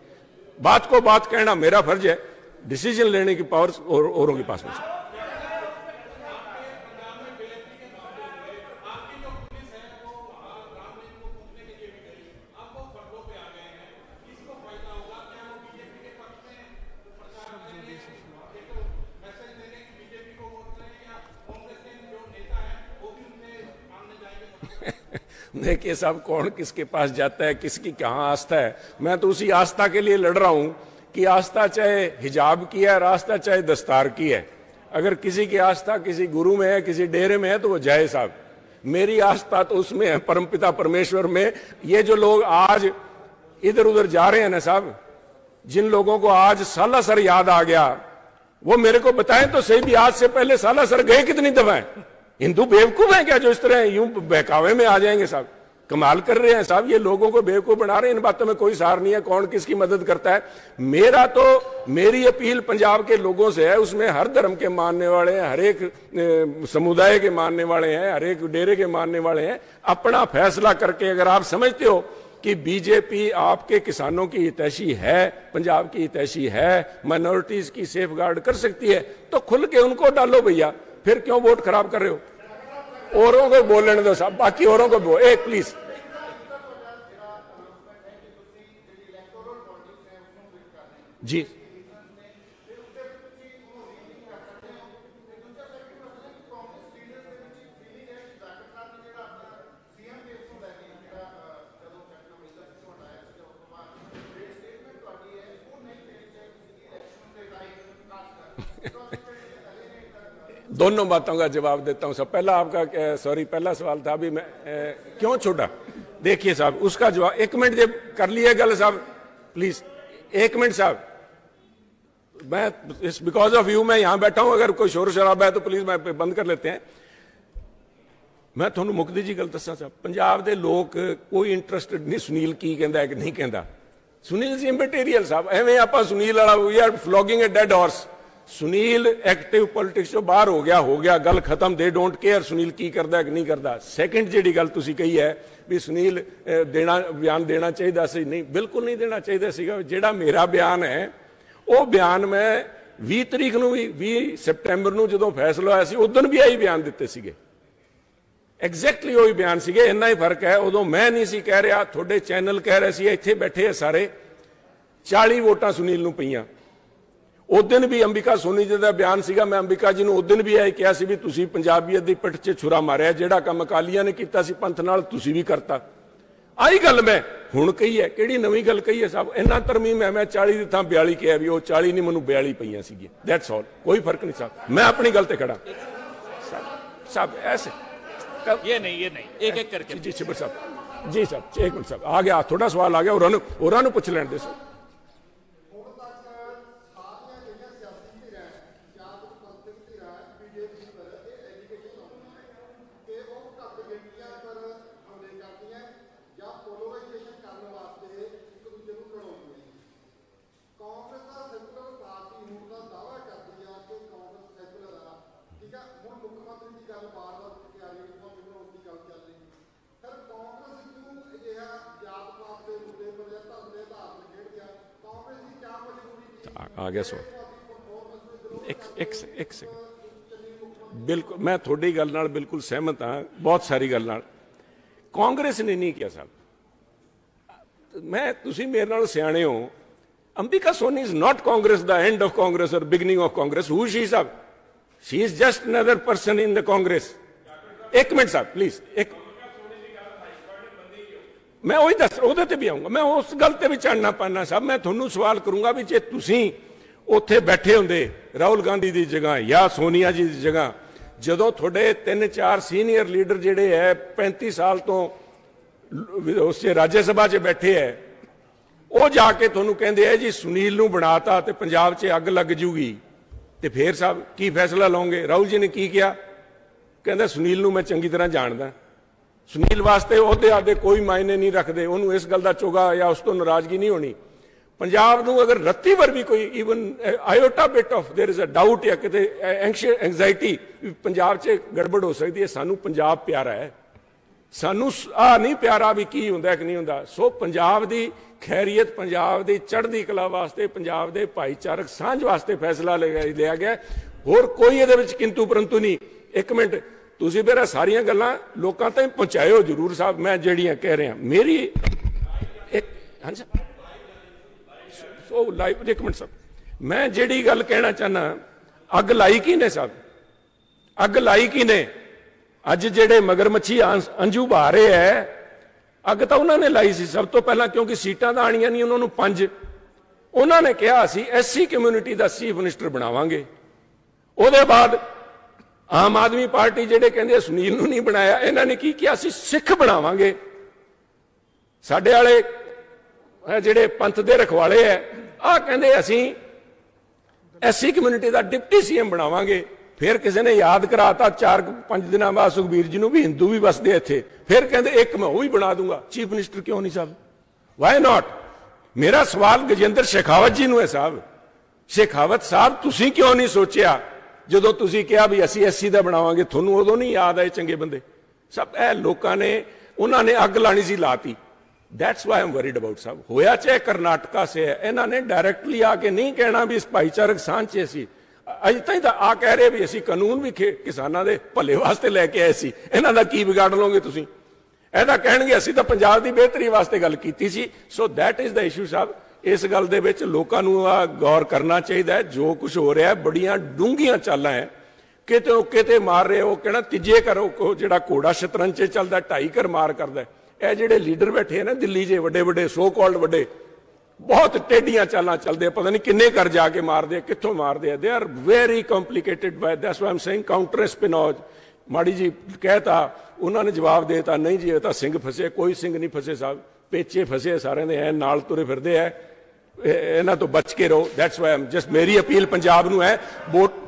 बात को बात कहना मेरा फर्ज है, डिसीजन लेने की पावर औरों के पास में। देखिए साहब, कौन किसके पास जाता है, किसकी कहां आस्था है। मैं तो उसी आस्था के लिए लड़ रहा हूं कि आस्था चाहे हिजाब की है और आस्था चाहे दस्तार की है। अगर किसी की आस्था किसी गुरु में है, किसी डेरे में है, तो वो जाए साहब। मेरी आस्था तो उसमें है, परमपिता परमेश्वर में। ये जो लोग आज इधर उधर जा रहे हैं ना साहब, जिन लोगों को आज सालासर याद आ गया, वो मेरे को बताएं तो सही भी, आज से पहले सालासर गए कितनी दफाएं? हिंदू बेवकूफ हैं क्या जो इस तरह यूं बहकावे में आ जाएंगे साहब? कमाल कर रहे हैं साहब, ये लोगों को बेवकूफ बना रहे हैं। इन बातों में कोई सार नहीं है, कौन किसकी मदद करता है। मेरी अपील पंजाब के लोगों से है, उसमें हर धर्म के मानने वाले हैं, हर एक समुदाय के मानने वाले हैं, हर एक डेरे के मानने वाले हैं। अपना फैसला करके अगर आप समझते हो कि बीजेपी आपके किसानों की हितैषी है, पंजाब की हितैषी है, माइनॉरिटीज की सेफगार्ड कर सकती है, तो खुल के उनको डालो भैया। फिर क्यों वोट खराब कर रहे हो? औरों को बोलने दो साहब, बाकी औरों को एक प्लीज। जी दोनों बातों का जवाब देता हूं। सब पहला आपका सॉरी पहला सवाल था अभी मैं क्यों छोड़ा। देखिए साहब, उसका जवाब 1 मिनट जब कर लिया गल साहब, प्लीज 1 मिनट साहब। मैं बिकॉज ऑफ यू मैं यहां बैठा हूं, अगर कोई शोर शराबा है तो प्लीज मैं बंद कर लेते हैं। मैं थोनू मुकदी जी गल दसा साहब, पंजाब के लोग कोई इंटरस्टेड नहीं सुनील की कहता है कि नहीं कहता। सुनील जी मटेरियल साहब, एवं आप सुनील वाला we are flogging a dead horse. Sunil active politics चो बाहर हो गया, गल खत्म। दे डोंट केयर सुनील की करता है कि नहीं करता। सैकेंड जी गल तुसी कही है भी सुनील बयान देना चाहिए सी, नहीं बिल्कुल नहीं देना चाहिए। जेड़ा मेरा बयान है वो बयान मैं 20 तरीक नूं भी 20 सितंबर नूं जदों फैसला होया सी उदन भी आई बयान दिते सीगे, एग्जैक्टली वही बयान सीगे। इन्ना ही फर्क है, उदों मैं नहीं सी कह रहा, थोड़े चैनल कह रहे सी, इत्थे बैठे है सारे। 40 वोटां सुनील नूं पईयां। उस दिन भी अंबिका सोनी जी का बयान सीगा, मैं अंबिका जी नूं उस दिन भी आई कहा सी भी तुसीं पंजाबीयत दी पिठ 'च छुरा मारिया, जिहड़ा काम अकालियां ने कीता सी पंथ नाल तुसीं भी करता। आई गल मैं हुण कही है, किहड़ी नवीं गल कही है साहब? इन्ना तरमीम है, मैं 40 की थां 42 कहा भी, वो 40 नहीं मैनूं 42 पईयां सीगियां। दैट्स ऑल, कोई फर्क नहीं साहब, मैं अपनी गल ते खड़ा साहब। ऐसे ये नहीं एक एक करके जी शिबर साहब, जी साहब 1 मिनट साहब, आ गया थोड़ा सवाल आ गया, और पुछ लैण दे साहब। आ गया सो एक सेकंड। बिल्कुल मैं थोड़ी गल नाल बिल्कुल सहमत हाँ, बहुत सारी गल नाल। कांग्रेस ने नहीं किया साहब, मैं तुसी मेरे नाल सियाणे हो। Ambika Soni is not Congress the end of Congress और beginning of Congress. Who she साहब? She is just another person in the Congress. 1 minute साहब प्लीज, एक मैं वही दस ਉਹਦੇ ਤੇ भी आऊंगा, मैं उस गल ਤੇ भी चढ़ना पाना साहब। मैं ਤੁਹਾਨੂੰ सवाल करूंगा भी जे ਤੁਸੀਂ ਉੱਥੇ बैठे ਹੁੰਦੇ राहुल गांधी की जगह या सोनिया जी की जगह, ਜਦੋਂ ਤੁਹਾਡੇ 3-4 सीनियर लीडर ਜਿਹੜੇ है 35 साल तो उस राज्य सभा 'ਚ बैठे है, ਉਹ ਜਾ ਕੇ ਤੁਹਾਨੂੰ ਕਹਿੰਦੇ ਹੈ ਜੀ ਸੁਨੀਲ ਨੂੰ ਬਣਾਤਾ ਤੇ ਪੰਜਾਬ 'ਚ ਅੱਗ ਲੱਗ ਜੂਗੀ, ਤੇ ਫਿਰ ਸਾਹਿਬ ਕੀ ਫੈਸਲਾ ਲਓਗੇ? ਰਾਹੁਲ ਜੀ ਨੇ ਕੀ ਕਿਹਾ? ਕਹਿੰਦਾ ਸੁਨੀਲ ਨੂੰ मैं ਚੰਗੀ ਤਰ੍ਹਾਂ ਜਾਣਦਾ, सुनील वास्ते ਉਹਦੇ ਆਦੇ ਕੋਈ ਮਾਇਨੇ ਨਹੀਂ ਰੱਖਦੇ, ਉਹਨੂੰ ਇਸ ਗੱਲ ਦਾ ਚੋਗਾ ਜਾਂ ਉਸ ਤੋਂ ਨਾਰਾਜ਼ਗੀ ਨਹੀਂ ਹੋਣੀ। ਪੰਜਾਬ ਨੂੰ ਅਗਰ ਰੱਤੀ ਭਰ ਵੀ ਕੋਈ even iota bit of there is a doubt ਜਾਂ ਕਿਤੇ ਐਂਗਜ਼ਾਇਟੀ ਪੰਜਾਬ 'ਚ ਗੜਬੜ ਹੋ ਸਕਦੀ ਹੈ, ਸਾਨੂੰ ਪੰਜਾਬ ਪਿਆਰਾ ਹੈ। ਸਾਨੂੰ ਆ ਨਹੀਂ ਪਿਆਰਾ ਵੀ ਕੀ ਹੁੰਦਾ ਕਿ ਨਹੀਂ ਹੁੰਦਾ। ਸੋ ਪੰਜਾਬ ਦੀ ਖੈਰੀਅਤ, ਪੰਜਾਬ ਦੀ ਚੜ੍ਹਦੀ ਕਲਾ ਵਾਸਤੇ, ਪੰਜਾਬ ਦੇ ਭਾਈਚਾਰਕ ਸਾਂਝ ਵਾਸਤੇ ਫੈਸਲਾ ਲਿਆ ਗਿਆ, ਹੋਰ ਕੋਈ ਇਹਦੇ ਵਿੱਚ ਕਿੰਤੂ ਪਰੰਤੂ ਨਹੀਂ। 1 ਮਿੰਟ ਤੁਸੀਂ ਫਿਰ ਸਾਰੀਆਂ ਗੱਲਾਂ ਲੋਕਾਂ ਤਾਈਂ ਪਹੁੰਚਾਇਓ ਜ਼ਰੂਰ ਸਾਹਿਬ, ਮੈਂ ਜਿਹੜੀਆਂ ਕਹਿ ਰਿਹਾ ਮੇਰੀ ਇੱਕ ਹਾਂਜੀ ਸੋ ਲਾਈਵ 1 ਮਿੰਟ ਸਾਹਿਬ, ਮੈਂ ਜਿਹੜੀ ਗੱਲ ਕਹਿਣਾ ਚਾਹਨਾ, ਅੱਗ ਲਾਈ ਕੀ ਨੇ ਸਾਹਿਬ? ਅੱਗ ਲਾਈ ਕੀ ਨੇ? ਅੱਜ ਜਿਹੜੇ ਮਗਰਮੱਛੀ ਅੰਜੂ ਬਹਾ ਰਹੇ ਹੈ, ਅੱਗ ਤਾਂ ਉਹਨਾਂ ਨੇ ਲਾਈ ਸੀ ਸਭ ਤੋਂ ਪਹਿਲਾਂ, ਕਿਉਂਕਿ ਸੀਟਾਂ ਤਾਂ ਆਣੀਆਂ ਨਹੀਂ ਉਹਨਾਂ ਨੂੰ 5। ਉਹਨਾਂ ਨੇ ਕਿਹਾ ਅਸੀਂ SC ਕਮਿਊਨਿਟੀ ਦਾ ਚੀਫ ਮਿਨਿਸਟਰ ਬਣਾਵਾਂਗੇ। ਉਹਦੇ ਬਾਅਦ ਆਮ ਆਦਮੀ ਪਾਰਟੀ ਜਿਹੜੇ ਕਹਿੰਦੇ ਸੁਨੀਲ ਨੂੰ ਨਹੀਂ ਬਣਾਇਆ, ਇਹਨਾਂ ਨੇ ਕੀ ਕਿਹਾ, ਅਸੀਂ ਸਿੱਖ ਬਣਾਵਾਂਗੇ। ਸਾਡੇ ਵਾਲੇ ਜਿਹੜੇ ਪੰਥ ਦੇ ਰਖਵਾਲੇ ਹੈ, ਆਹ ਕਹਿੰਦੇ ਅਸੀਂ ਐਸਸੀ ਕਮਿਊਨਿਟੀ ਦਾ ਡਿਪਟੀ ਸੀਐਮ ਬਣਾਵਾਂਗੇ। ਫਿਰ ਕਿਸੇ ਨੇ ਯਾਦ ਕਰਾਤਾ 4-5 ਦਿਨਾਂ ਬਾਅਦ ਸੁਖਬੀਰ ਜੀ ਨੂੰ ਵੀ ਹਿੰਦੂ ਵੀ ਵਸਦੇ ਇੱਥੇ, ਫਿਰ ਕਹਿੰਦੇ ਇੱਕ ਮੈਂ ਉਹ ਵੀ ਬਣਾ ਦੂੰਗਾ ਚੀਫ ਮਿਨਿਸਟਰ। ਕਿਉਂ ਨਹੀਂ ਸਾਹਿਬ, ਵਾਈ ਨਾਟ? ਮੇਰਾ ਸਵਾਲ ਗਜੇਂਦਰ ਸ਼ੇਖਾਵਤ ਜੀ ਨੂੰ ਹੈ ਸਾਹਿਬ। ਸ਼ੇਖਾਵਤ ਸਾਹਿਬ, ਤੁਸੀਂ ਕਿਉਂ ਨਹੀਂ ਸੋਚਿਆ ਜਦੋਂ ਤੁਸੀਂ ਕਿਹਾ ਵੀ ਅਸੀਂ ਐਸਸੀ ਦਾ ਬਣਾਵਾਂਗੇ? ਤੁਹਾਨੂੰ ਉਦੋਂ ਨਹੀਂ ਯਾਦ ਆਏ ਚੰਗੇ ਬੰਦੇ? ਸਭ ਇਹ ਲੋਕਾਂ ਨੇ, ਉਹਨਾਂ ਨੇ ਅੱਗ ਲਾਣੀ ਸੀ, ਲਾਤੀ। That's why I am worried about साहब। होया चाहे कर्नाटका से है, इन्होंने डायरैक्टली आके नहीं कहना भी इस भाईचारक सांझ च असी अज तक तो आ कह रहे भी असी कानून भी किसानों के भले वास्ते लैके आए सी, इन्हों का की बिगाड़ लोगे तुसीं? ऐसा कहणगे असी तो पंजाब की बेहतरी वास्ते गल कीती सी। So that is the issue साहब। इस गल दे विच लोकां नूं गौर करना चाहिए। जो कुछ हो रहा है बड़ियां डूंघियां चालां है, किते मार रहे हो, कहना तीजे करो जिहड़ा घोड़ा शतरंज च चलदा 2.5 घर मार करदा। ਇਹ ਜਿਹੜੇ ਲੀਡਰ ਬੈਠੇ ਹੈ ਨਾ ਦਿੱਲੀ 'ਚ, ਵੱਡੇ ਵੱਡੇ ਸੋ ਕਾਲਡ ਵੱਡੇ, ਬਹੁਤ ਟੇਢੀਆਂ ਚਾਲਾਂ ਚੱਲਦੇ, ਪਤਾ ਨਹੀਂ ਕਿੰਨੇ ਘਰ ਜਾ ਕੇ ਮਾਰਦੇ, ਕਿੱਥੋਂ ਮਾਰਦੇ ਆ। ਦੇ ਆਰ ਵੈਰੀ ਕੰਪਲਿਕੇਟਡ ਬਾਈ that's why I'm saying counter espionage. ਮਾੜੀ ਜੀ ਕਹਿਤਾ, ਉਹਨਾਂ ਨੇ ਜਵਾਬ ਦੇਤਾ, ਨਹੀਂ ਜੀ ਇਹ ਤਾਂ ਸਿੰਘ ਫਸੇ। ਕੋਈ ਸਿੰਘ ਨਹੀਂ ਫਸੇ ਸਾਹਿਬ, ਪੇਚੇ ਫਸੇ ਸਾਰਿਆਂ ਦੇ, ਐ ਨਾਲ ਤੁਰੇ ਫਿਰਦੇ ਐ। ਇਹਨਾਂ ਤੋਂ ਬਚ ਕੇ ਰਹੋ। ਦੈਟਸ ਵਾਈ ਆਮ ਜਸਟ, ਮੇਰੀ ਅਪੀਲ ਪੰਜਾਬ ਨੂੰ ਹੈ, ਵੋਟ